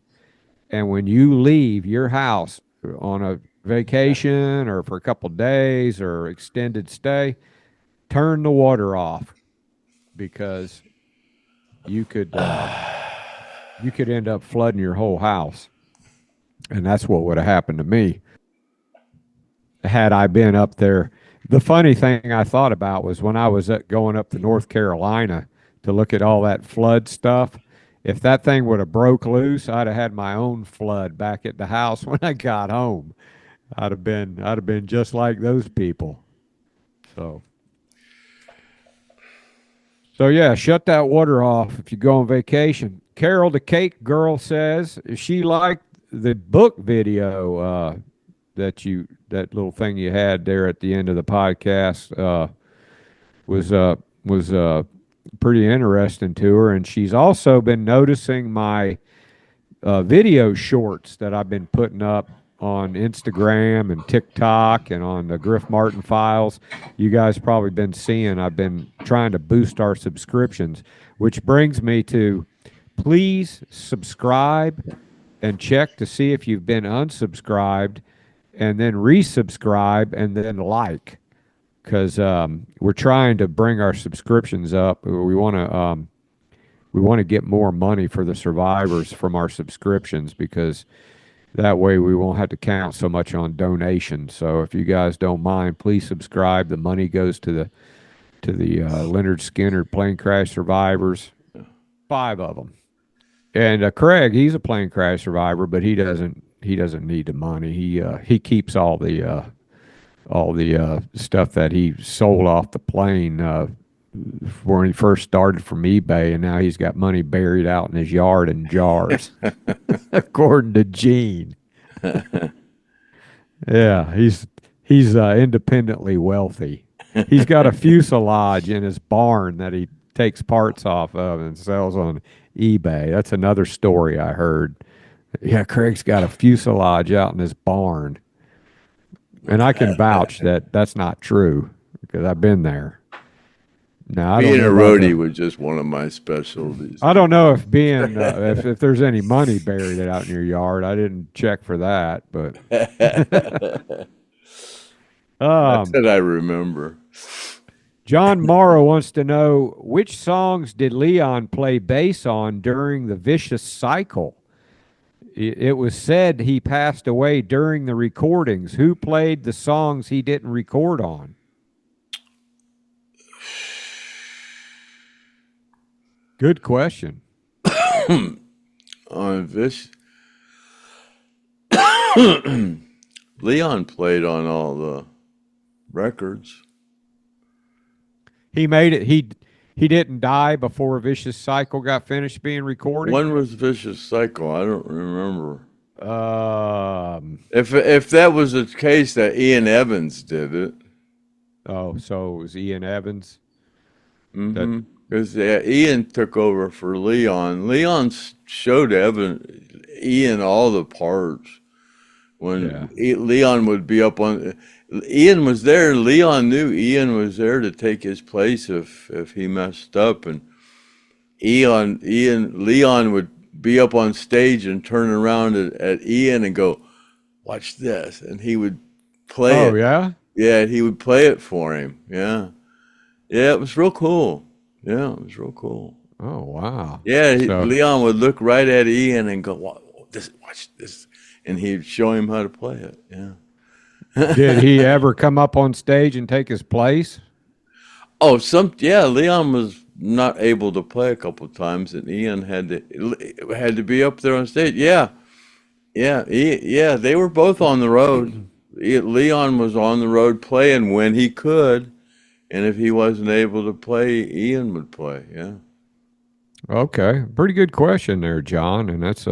And when you leave your house on a vacation or for a couple of days or extended stay, turn the water off, because you could end up flooding your whole house. And that's what would have happened to me had I been up there. The funny thing I thought about was when I was going up to North Carolina to look at all that flood stuff, if that thing would have broke loose, I'd have had my own flood back at the house when I got home. I'd have been just like those people. So yeah, shut that water off if you go on vacation. Carol, the cake girl, says she liked the book video that little thing you had there at the end of the podcast was pretty interesting to her, and she's also been noticing my video shorts that I've been putting up on Instagram and TikTok and on the Griff Martin Files. You guys probably been seeing I've been trying to boost our subscriptions, which brings me to please subscribe and check to see if you've been unsubscribed, and then resubscribe and then like, because we're trying to bring our subscriptions up. We want to get more money for the survivors from our subscriptions, because that way we won't have to count so much on donations. So if you guys don't mind, please subscribe. The money goes to the Lynyrd Skynyrd plane crash survivors, 5 of them. And Craig, he's a plane crash survivor, but he doesn't need the money. He keeps all the stuff that he sold off the plane when he first started from eBay, and now he's got money buried out in his yard in jars, according to Gene. Yeah, he's independently wealthy. He's got a fuselage in his barn that he takes parts off of and sells on eBay. That's another story I heard. Yeah, Craig's got a fuselage out in his barn. And I can vouch that that's not true because I've been there. Now, I don't Being a know about roadie the- was just one of my specialties. I don't know if being if there's any money buried out in your yard. I didn't check for that, but That's what I remember. John Morrow wants to know which songs did Leon play bass on during the Vicious Cycle? It was said he passed away during the recordings. Who played the songs he didn't record on? Good question. On this, Leon played on all the records. He made it. He didn't die before Vicious Cycle got finished being recorded. When was Vicious Cycle? I don't remember. Um. If that was the case, that Ian Evans did it. Oh, so it was Ian Evans. That- Because Ian took over for Leon. Leon showed Ian all the parts. When Leon would be up on, Ian was there. Leon knew Ian was there to take his place if he messed up, and Leon would be up on stage and turn around at Ian and go, "Watch this," and he would play it. Oh yeah. Yeah, he would play it for him. Yeah, it was real cool. Yeah, it was real cool. Oh wow. Yeah, So- Leon would look right at Ian and go, "Watch this," and he'd show him how to play it. Yeah. Did he ever come up on stage and take his place? Oh, Leon was not able to play a couple of times, and Ian had to be up there on stage. Yeah, they were both on the road. Leon was on the road playing when he could, and if he wasn't able to play, Ian would play. Yeah. Okay, pretty good question there, John, and that's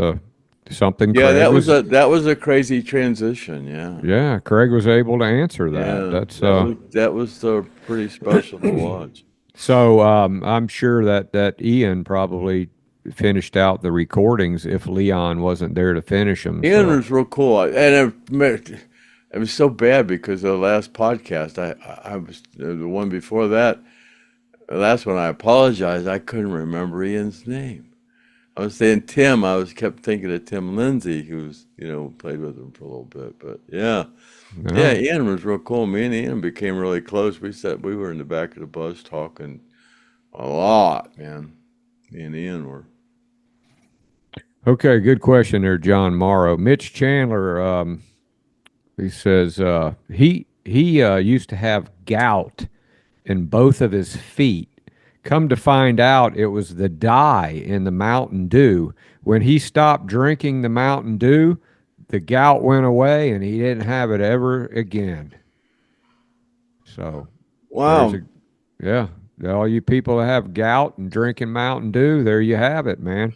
something. Yeah, Craig that was a crazy transition. Yeah. Yeah, Craig was able to answer that. Yeah, that was pretty special to watch. So I'm sure that Ian probably finished out the recordings if Leon wasn't there to finish them. Ian so. was real cool, and it was so bad because the last podcast, I was the one before that. The last one, I apologized. I couldn't remember Ian's name. I was saying Tim. Kept thinking of Tim Lindsay, who's played with him for a little bit. But yeah, Ian was real cool. Me and Ian became really close. We were in the back of the bus talking a lot, man. Me and Ian were. Okay, good question there, John Morrow. Mitch Chandler, he says he used to have gout in both of his feet. Come to find out, it was the dye in the Mountain Dew. When he stopped drinking the Mountain Dew, the gout went away, and he didn't have it ever again. So, Wow. Yeah, all you people that have gout and drinking Mountain Dew, there you have it, man.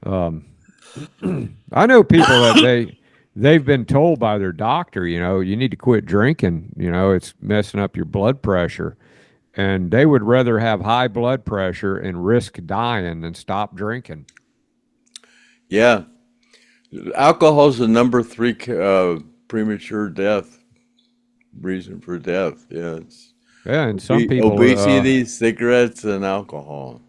I know people that they've been told by their doctor, you need to quit drinking. It's messing up your blood pressure. And they would rather have high blood pressure and risk dying than stop drinking. Yeah. Alcohol's the number 3 premature death reason for death. Yeah. And some people obesity, cigarettes, and alcohol.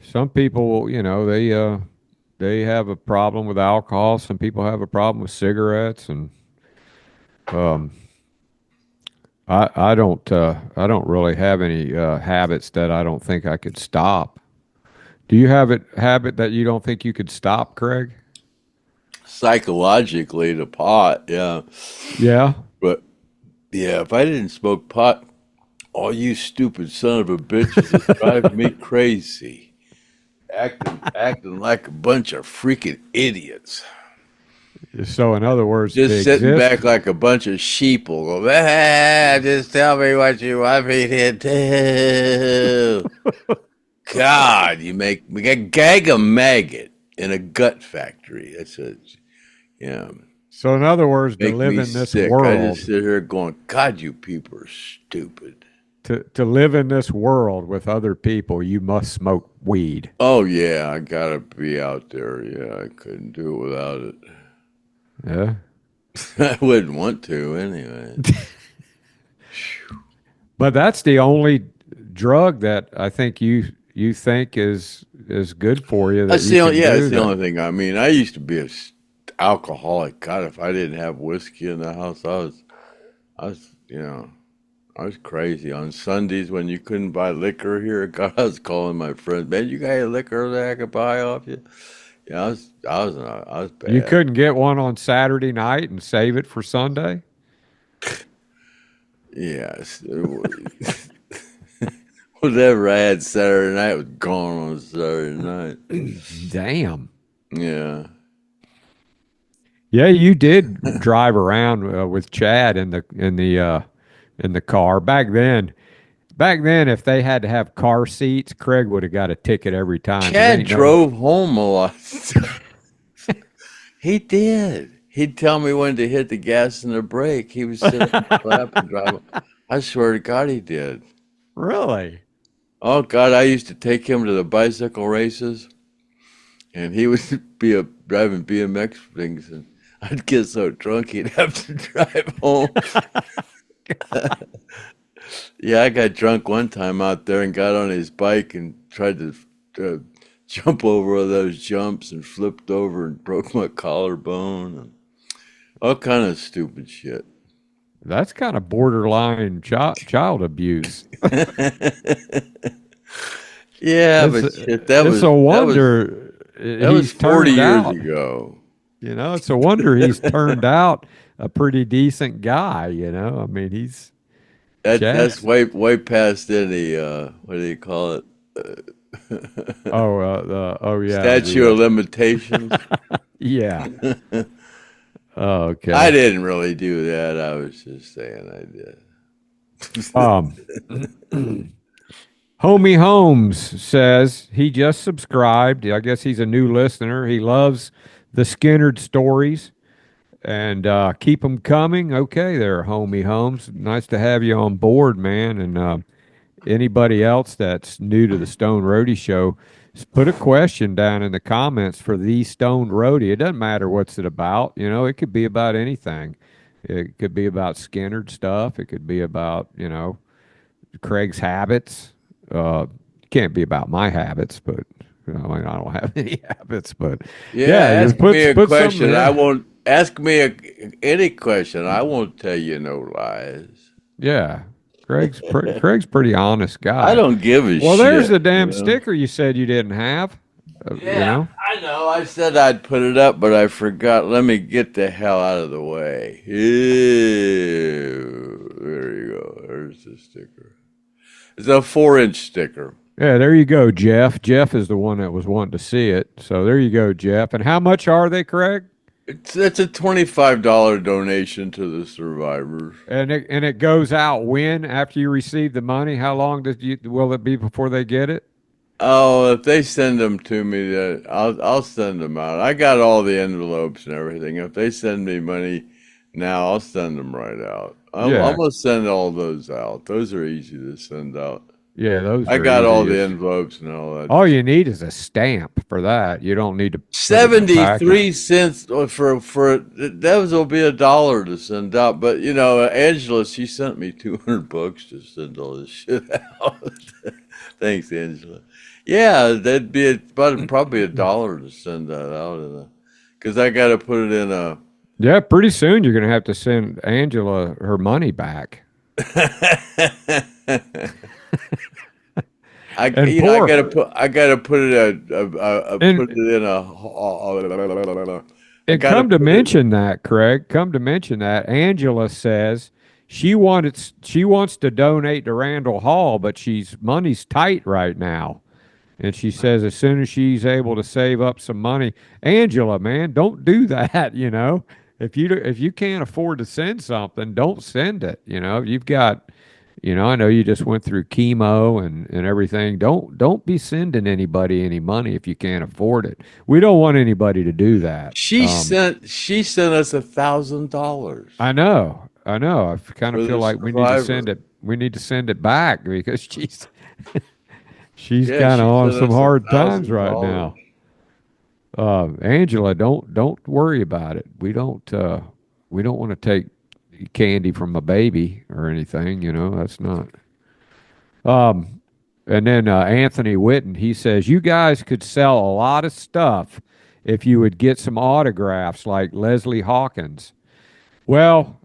Some people, they have a problem with alcohol. Some people have a problem with cigarettes, and I don't really have any habits that I don't think I could stop. Do you have a habit that you don't think you could stop, Craig? Psychologically, the pot, yeah. Yeah. But yeah, if I didn't smoke pot, all you stupid son of a bitches is driving me crazy. Acting like a bunch of freaking idiots. So, in other words, Just to sitting exist, back like a bunch of sheep will go, just tell me what you want me to do. God, you make me gag a maggot in a gut factory. That's a, yeah, so in other words, to make live me in this sick. I world, just sit here going, God, you people are stupid. to live in this world with other people, you must smoke weed. Oh yeah, I gotta be out there. Yeah, I couldn't do it without it. Yeah. I wouldn't want to anyway. But that's the only drug that I think you think is good for you that That's you the only, can yeah, do that's the that. only thing. I mean, I used to be a alcoholic. God, if I didn't have whiskey in the house, I was, I was crazy. On Sundays when you couldn't buy liquor here, God, I was calling my friends, man, you got any liquor that I could buy off you? Yeah, I was You bad. couldn't get one on Saturday night and save it for Sunday? Yes. Whatever I had Saturday night was gone on Saturday night. Damn. Yeah. Yeah, you did drive around with Chad in the car back then. Back then, if they had to have car seats, Craig would have got a ticket every time. 'Cause Chad ain't no, drove home a lot. He did. He'd tell me when to hit the gas and the brake. He was sitting on the lap and driving. I swear to God, he did. really? Oh God, I used to take him to the bicycle races, and he would driving BMX things, and I'd get so drunk he'd have to drive home. Yeah, I got drunk one time out there and got on his bike and tried to jump over all those jumps and flipped over and broke my collarbone and all kind of stupid shit. That's kind of borderline child abuse. Yeah, It's but shit, it's a wonder that was he's 40 turned years out. ago. You know, it's a wonder he's turned out a pretty decent guy. You know, I mean, he's That's Chad's. way past any what do you call it? Oh yeah, Statute of limitations. yeah. Oh, I okay. didn't really do that. I was just saying I did. Um, Homie Holmes says he just subscribed. I guess he's a new listener. He loves the Skynyrd stories and keep them coming. Okay, there, Homie Holmes. Nice to have you on board, man. And anybody else that's new to the Stone Roadie show, put a question down in the comments for the Stone Roadie. It doesn't matter what's it about. You know, it could be about anything. It could be about Skynyrd stuff. It could be about, Craig's habits. Can't be about my habits, but I mean, I don't have any habits. But Yeah, yeah, ask put me a put question. something I in. won't ask me any question. I won't tell you no lies. Yeah, Craig's pretty honest I guy. don't give a Well, there's the shit, damn sticker you said you didn't have. You Yeah, know. I know. I said I'd put it up, but I forgot. Let me get the hell out of the way. Ew. There you go. There's the sticker. It's a 4-inch sticker. Yeah, there you go, Jeff. Jeff is the one that was wanting to see it. So there you go, Jeff. And how much are they, Craig? It's a $25 donation to the survivors. And it goes out when after you receive the money? How long will it be before they get it? Oh, if they send them to me, I'll send them out. I got all the envelopes and everything. If they send me money now, I'll send them right out. I'm Yeah, gonna send all those out. Those are easy to send out. yeah, those I are got all easy. the envelopes and all that. All you need is a stamp for that. You don't need to put it in a 73 package. cents for that will be $1 to send out. But Angela, she sent me $200 to send all this shit out. Thanks, Angela. Yeah, that'd be probably $1 to send that out, because I got to put it in a. Yeah, pretty soon you're going to have to send Angela her money back. I And I poor gotta put it and put it in a. I and gotta come to put it. mention that, Craig, come to mention that Angela says she wants to donate to Randall Hall, but money's tight right now. And she says as soon as she's able to save up some money, Angela, man, don't do that. If you can't afford to send something, don't send it. You've got, I know you just went through chemo and everything. Don't be sending anybody any money if you can't afford it. We don't want anybody to do that. She sent us $1,000 I know. I kind of for feel the like we need to survivor. send it. We need to send it back because she's Yeah, kind of she on sent some us a hard times thousand right dollars. now. Angela, don't worry about it. We don't want to take candy from a baby or anything. That's not. Um, and then Anthony Witten, he says you guys could sell a lot of stuff if you would get some autographs like Leslie Hawkins. Well,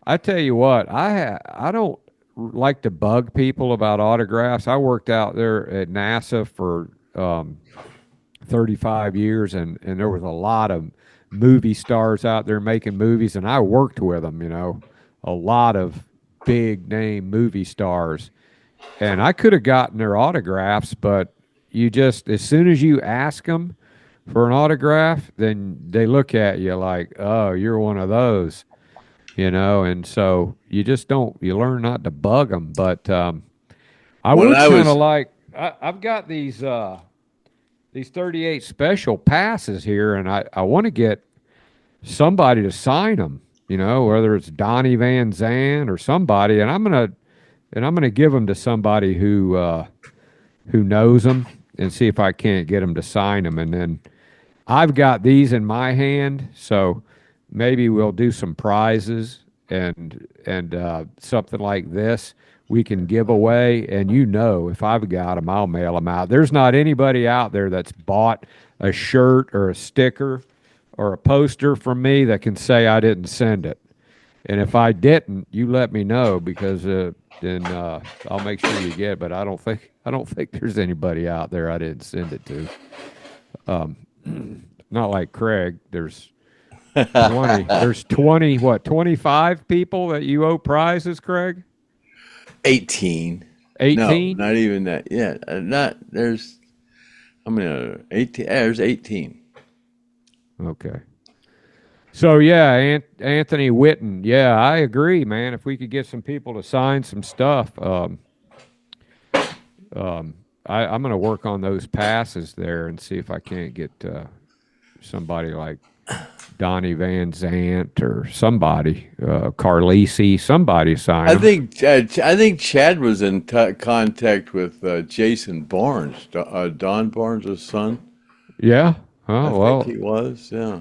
I tell you what, I don't like to bug people about autographs. I worked out there at NASA for 35 years, and there was a lot of movie stars out there making movies, and I worked with them, a lot of big name movie stars. And I could have gotten their autographs, but you just, as soon as you ask them for an autograph, then they look at you like, oh, you're one of those, and so you learn not to bug them. But I When would I kind of was like, I've got these 38 special passes here, and I want to get somebody to sign them, whether it's Donnie Van Zant or somebody, and I'm gonna give them to somebody who knows them and see if I can't get them to sign them. And then I've got these in my hand, so maybe we'll do some prizes and something like this we can give away. And if I've got them, I'll mail them out. There's not anybody out there that's bought a shirt or a sticker or a poster from me that can say I didn't send it. And if I didn't, you let me know because then I'll make sure you get it. But I don't think there's anybody out there I didn't send it to. Not like Craig. There's 20. There's 20. What? 25 people that you owe prizes, Craig? 18. No, 18. not even that. Yeah, not there's. How many? 18. There's 18. Okay. So yeah, Anthony Witten. Yeah, I agree, man. If we could get some people to sign some stuff, I'm going to work on those passes there and see if I can't get somebody like Donnie Van Zant or somebody, Carlisi, somebody sign I them. think I think Chad was in contact with Jason Barnes, Don Barnes' son. Yeah. I Oh think well. he was. Yeah,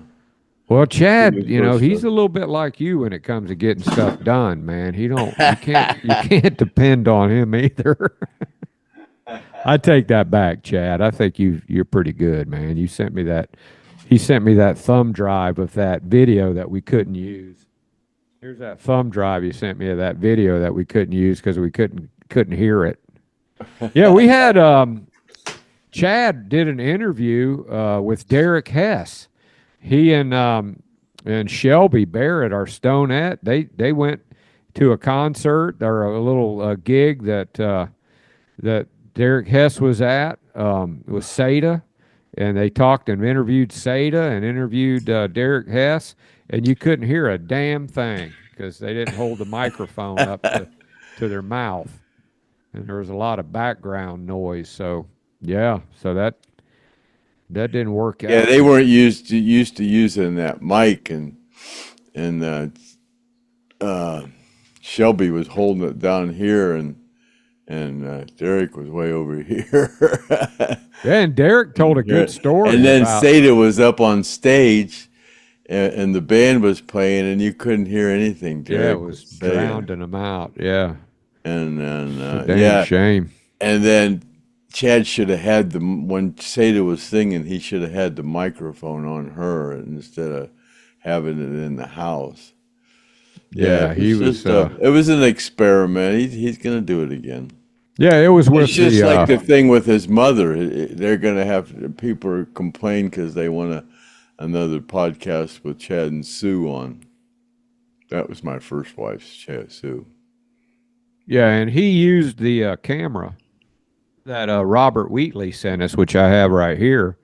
Well, he Chad, was first. he's a little bit like you when it comes to getting stuff done, man. You can't depend on him either. I take that back, Chad. I think you're pretty good, man. You sent me that. He sent me that thumb drive of that video that we couldn't use. Here's that thumb drive you sent me of that video that we couldn't use because we couldn't hear it. Yeah, we had Chad did an interview with Derek Hess. He and Shelby Barrett, our Stoned, they went to a concert or a little gig that Derek Hess was at. It was Seda, and they talked and interviewed Seda and interviewed Derek Hess, and you couldn't hear a damn thing because they didn't hold the microphone up to their mouth, and there was a lot of background noise. So yeah, so that didn't work Yeah, out. they weren't used to using that mic, and Shelby was holding it down here, and Derek was way over here. Yeah, and Derek told a Yeah. good story And then about. Seda was up on stage, and the band was playing, and you couldn't hear anything Yeah, it Derek was was saying. drowning them out. Yeah, And then it's a damn yeah, shame. and then Chad should have had when Seda was singing, he should have had the microphone on her instead of having it in the house. Yeah, Yeah, he was. it was an experiment. He's gonna do it again. Yeah, it was It's with just like the. the thing with his mother. They're gonna have people complain because they want another podcast with Chad and Sue on. That was my first wife's Chad Sue. Yeah, and he used the camera that Robert Wheatley sent us, which I have right here.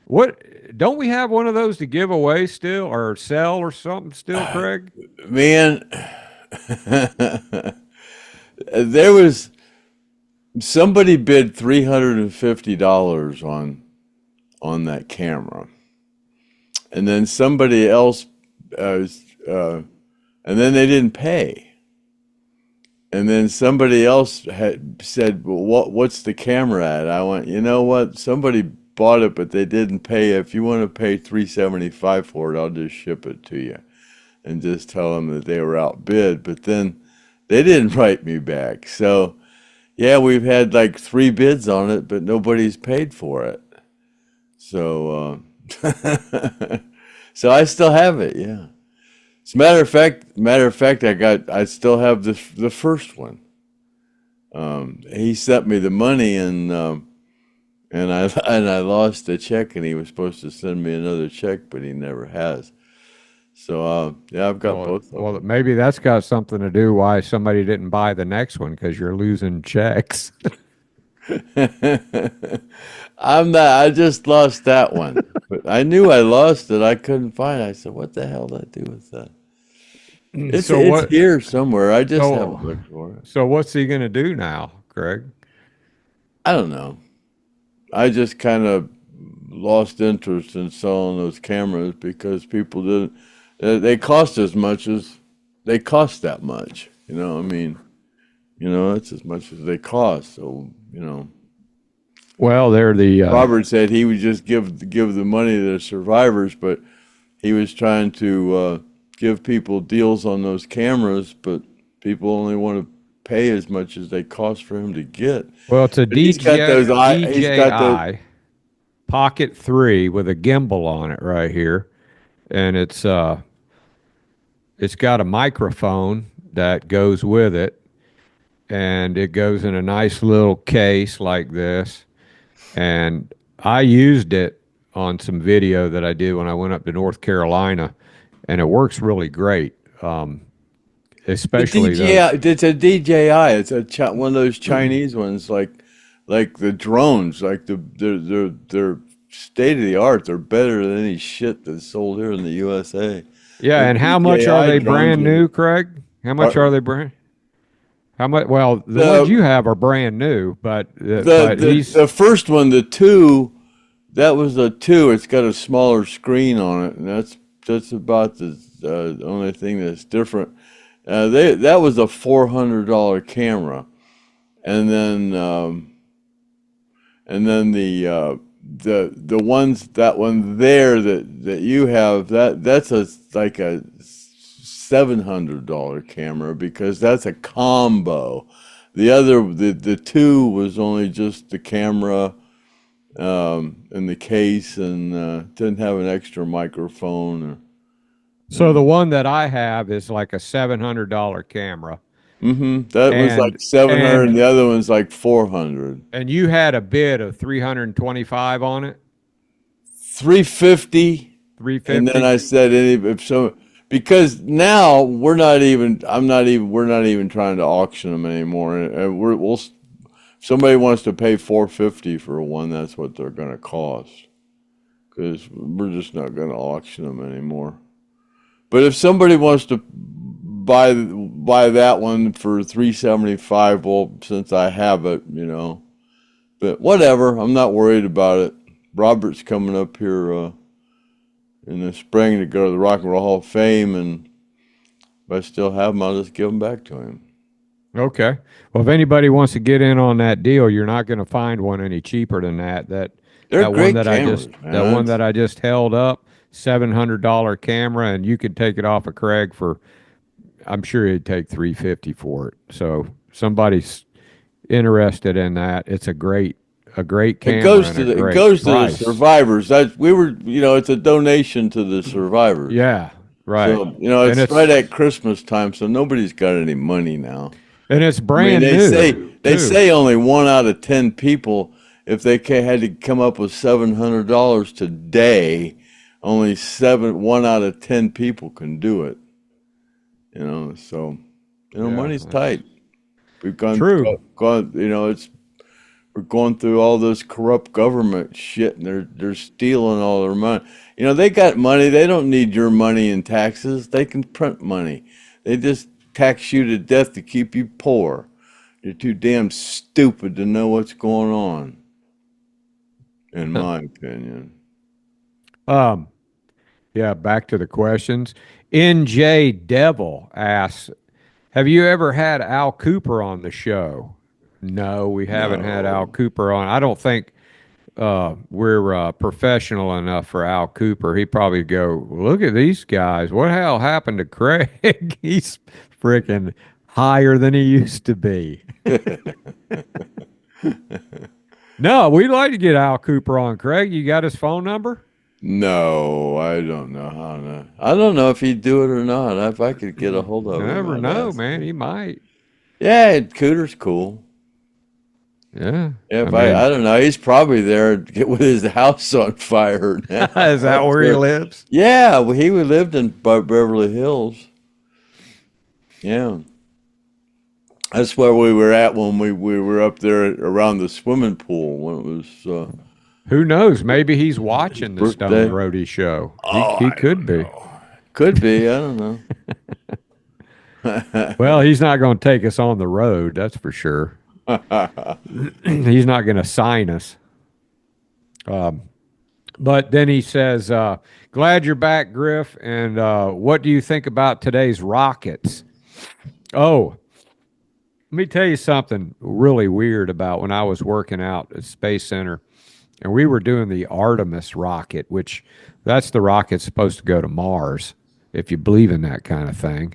What don't we have one of those to give away still or sell or something still, Craig? Man, there was somebody bid $350 on that camera, and then somebody else, and then they didn't pay. And then somebody else had said, well, what's the camera at? I went, you know what? Somebody bought it, but they didn't pay. If you want to pay $375 for it, I'll just ship it to you. And just tell them that they were outbid. But then they didn't write me back. So, yeah, we've had like 3 bids on it, but nobody's paid for it. So, so I still have it, yeah. As a matter of fact, I still have the first one. He sent me the money, and I lost the check, and he was supposed to send me another check, but he never has. So yeah, I've got both. Well, maybe that's got something to do why somebody didn't buy the next one, because you're losing checks. I just lost that one, but I knew I lost it. I couldn't find it. I said, "What the hell did I do with that?" It's here somewhere. I just haven't looked for it. So what's he going to do now, Craig? I don't know. I just kind of lost interest in selling those cameras because people didn't. They cost as much as they cost that much. You know, I mean, it's as much as they cost. So, Well, they're the Robert said he would just give the money to the survivors, but he was trying to give people deals on those cameras, but people only want to pay as much as they cost for him to get. Well, it's a DJI Pocket 3 with a gimbal on it right here, and it's got a microphone that goes with it, and it goes in a nice little case like this. And I used it on some video that I did when I went up to North Carolina, and it works really great. Especially it's a DJI. It's one of those Chinese ones, like the drones. Like they're state of the art. They're better than any shit that's sold here in the USA. Yeah, and how much are they brand new, Craig? How much are they brand? How much? Well, the ones you have are brand new, but the first one, the 2, that was a 2. It's got a smaller screen on it, and that's about the only thing that's different. That was a $400 camera, and then the ones, that one there that you have, that's like a $700 camera, because that's a combo. The 2 was only just the camera and the case, and didn't have an extra microphone. So the one that I have is like a $700 camera. Mm-hmm. That was like 700, and the other one's like 400. And you had a bid of 325 on it? 350. And then I said, because now we're not even trying to auction them anymore. And if somebody wants to pay $450 for one, that's what they're going to cost. Because we're just not going to auction them anymore. But if somebody wants to buy that one for $375, well, since I have it, but whatever, I'm not worried about it. Robert's coming up here in the spring to go to the Rock and Roll Hall of Fame, and if I still have them, I'll just give them back to him. Okay. Well, if anybody wants to get in on that deal, you're not going to find one any cheaper than that. That one that I just held up. $700 camera, and you could take it off of Craig for, I'm sure he'd take $350 for it. So somebody's interested in that. It's a great camera. It goes to the survivors. It's a donation to the survivors. Yeah, right. So, it's right at Christmas time, so nobody's got any money now. And it's brand new. They say only 1 out of 10 people, if they had to come up with $700 today, only 1 out of 10 people can do it. Money's tight. We've gone. True. We're we're going through all this corrupt government shit, and they're stealing all their money. You know, they got money. They don't need your money in taxes. They can print money. They just tax you to death to keep you poor. You're too damn stupid to know what's going on, in my opinion. Yeah, back to the questions. NJ Devil asks, have you ever had Al Cooper on the show? No, we haven't had Al Cooper on. I don't think we're professional enough for Al Cooper. He'd probably go, look at these guys. What the hell happened to Craig? He's freaking higher than he used to be. No, we'd like to get Al Cooper on. Craig, you got his phone number? No, I don't know how to. I don't know if he'd do it or not. If I could get a hold of him. You never I'd know, ask man. him. He might. Yeah, Cooter's cool. Yeah. Yeah, I don't know. He's probably there with his house on fire now. Is that where he lives? Yeah, well, he lived in Beverly Hills. Yeah. That's where we were at when we were up there around the swimming pool when it was. Who knows? Maybe he's watching the Birthday. Stone Roadie show. He could be. Could be. I don't know. Well, he's not going to take us on the road, that's for sure. He's not going to sign us. But then he says, glad you're back, Griff. And what do you think about today's rockets? Oh, let me tell you something really weird about when I was working out at Space Center. And we were doing the Artemis rocket, which that's the rocket supposed to go to Mars, if you believe in that kind of thing.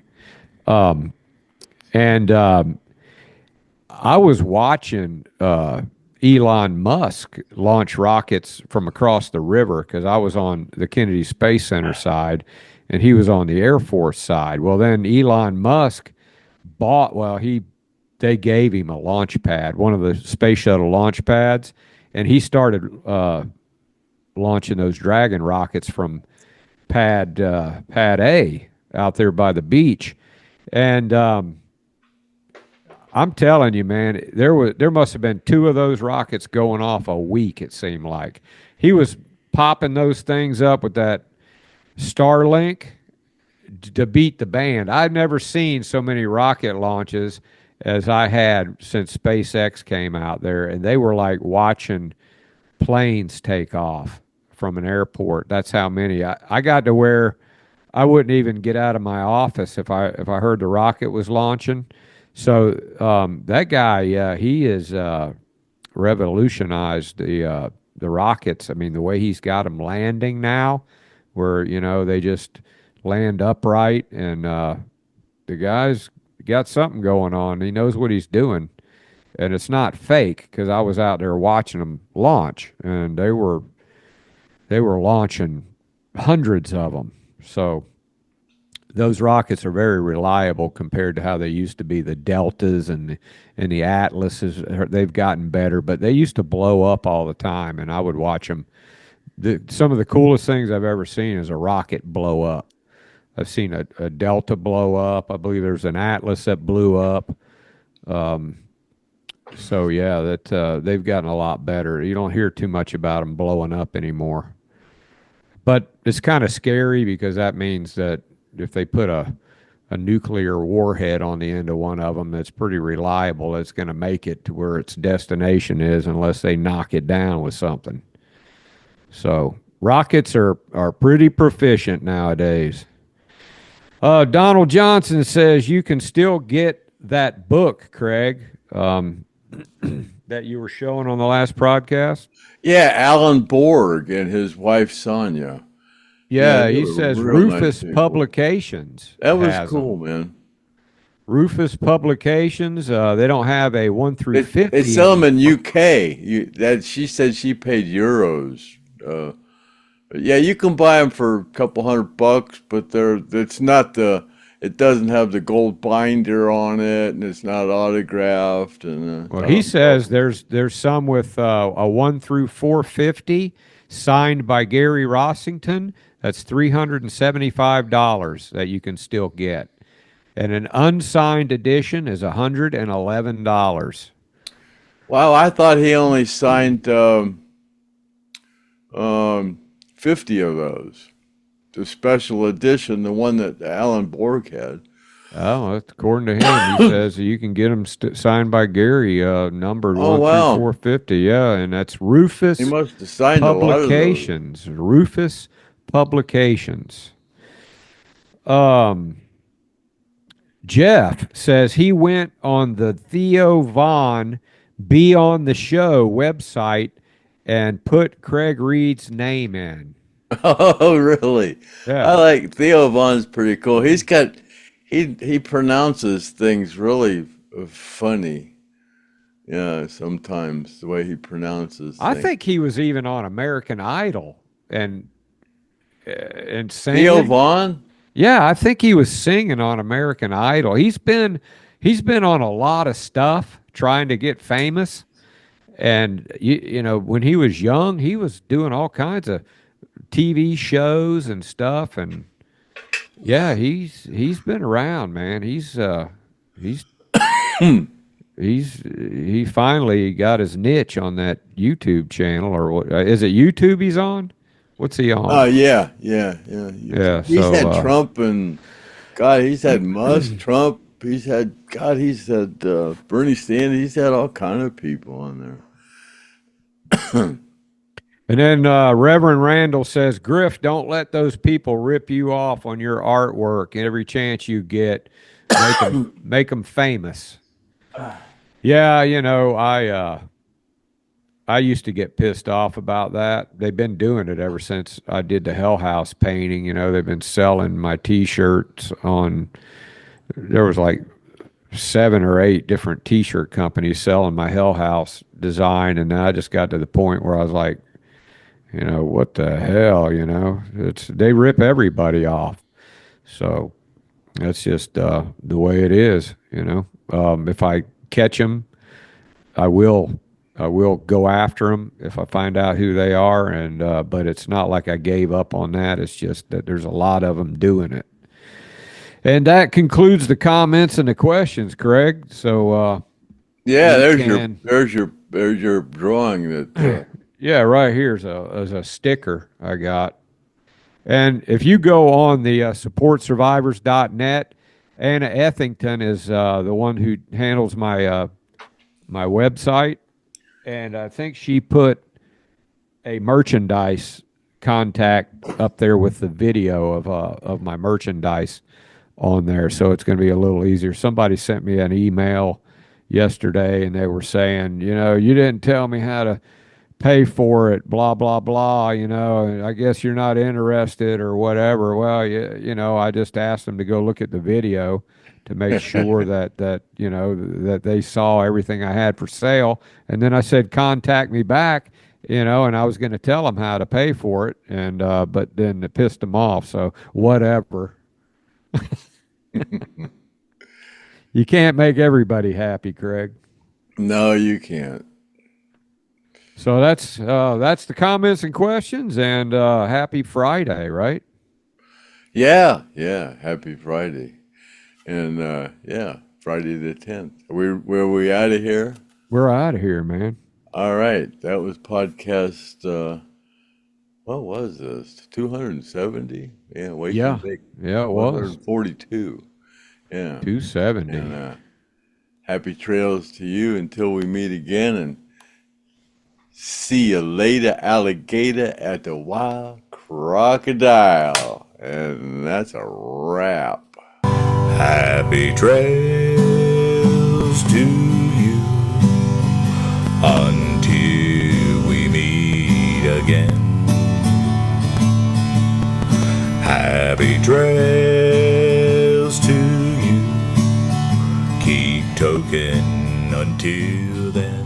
I was watching Elon Musk launch rockets from across the river because I was on the Kennedy Space Center side and he was on the Air Force side. Well, then Elon Musk they gave him a launch pad, one of the space shuttle launch pads, and he started launching those Dragon rockets from pad A out there by the beach. And I'm telling you, man, there must have been 2 of those rockets going off a week, it seemed like. He was popping those things up with that Starlink to beat the band. I've never seen so many rocket launches as I had since SpaceX came out there, and they were like watching planes take off from an airport. That's how many. I got to where I wouldn't even get out of my office if I heard the rocket was launching. So that guy, he has revolutionized the rockets. I mean, the way he's got them landing now, where they just land upright, and the guy's got something going on. He knows what he's doing, and it's not fake because I was out there watching them launch, and they were launching hundreds of them. So those rockets are very reliable compared to how they used to be. The Deltas and the Atlases, they've gotten better, but they used to blow up all the time, and I would watch them. Some of the coolest things I've ever seen is a rocket blow up. I've seen a Delta blow up. I believe there's an Atlas that blew up. So yeah, they've gotten a lot better. You don't hear too much about them blowing up anymore. But it's kind of scary because that means that if they put a nuclear warhead on the end of one of them that's pretty reliable, it's going to make it to where its destination is unless they knock it down with something. So rockets are pretty proficient nowadays. Donald Johnson says you can still get that book, Craig, that you were showing on the last podcast. Yeah, Alan Borg and his wife Sonia. Yeah, he says Rufus Publications. That was cool, man. Rufus Publications. They don't have a 1 through 50. They sell them in UK. She said she paid euros. Yeah, you can buy them for a couple $100, but it doesn't have the gold binder on it, and it's not autographed. And well, he says there's some with a 1 through 450 signed by Gary Rossington. That's $375 that you can still get, and an unsigned edition is $111. Wow, I thought he only signed 50 of those. The special edition, the one that Alan Borg had. Oh, that's according to him, he says you can get them signed by Gary, numbered Oh, 1 wow. through 450. Yeah, and that's He Rufus must have signed a lot of those. Publications. Rufus Publications. Jeff says he went on the Theo Von Be on the Show website and put Craig Reed's name in. Oh, really? Yeah. I like Theo Von's pretty cool. He pronounces things really funny. Yeah, sometimes the way he pronounces I things. think he was even on American Idol and singing. Theo Von? Yeah, I think he was singing on American Idol. He's been on a lot of stuff trying to get famous. And you know, when he was young, he was doing all kinds of TV shows and stuff. And yeah, he's been around, man. He finally got his niche on that YouTube channel, or what is it? YouTube he's on? What's he on? Yeah. Yeah, He's so, had Trump and God, he's had Musk, Trump. He's had Bernie Sanders. He's had all kind of people on there. And then Reverend Randall says, Griff, don't let those people rip you off on your artwork. Every chance you get, make them famous. Yeah, you know, I used to get pissed off about that. They've been doing it ever since I did the Hell House painting. You know, they've been selling my T-shirts on. There was like 7 or 8 different T-shirt companies selling my Hell House design, and I just got to the point where I was like, you know, what the hell, you know? They rip everybody off. So that's just the way it is, you know. If I catch them, I will go after them if I find out who they are, and but it's not like I gave up on that. It's just that there's a lot of them doing it. And that concludes the comments and the questions, Craig. So yeah, there's your drawing that. Yeah, right here's a sticker I got. And if you go on the supportsurvivors.net, Anna Ethington is the one who handles my my website, and I think she put a merchandise contact up there with the video of my merchandise on there, so it's going to be a little easier. Somebody sent me an email yesterday, and they were saying, you know, you didn't tell me how to pay for it, blah, blah, blah, you know, and I guess you're not interested or whatever. Well, you know, I just asked them to go look at the video to make sure that, you know, that they saw everything I had for sale. And then I said, contact me back, you know, and I was going to tell them how to pay for it. And, but then it pissed them off. So whatever. You can't make everybody happy, Craig. No, you can't. So that's the comments and questions, and happy Friday, right? Yeah. Happy Friday, and yeah, Friday the 10th. Were we out of here? We're out of here, man. All right, that was podcast. What was this? 270? Yeah, way too big. Yeah, it was 142. Yeah, 270. And happy trails to you until we meet again, and see you later, alligator at the Wild Crocodile. And that's a wrap. Happy trails to you until we meet again. Happy trails to you. Keep token until then.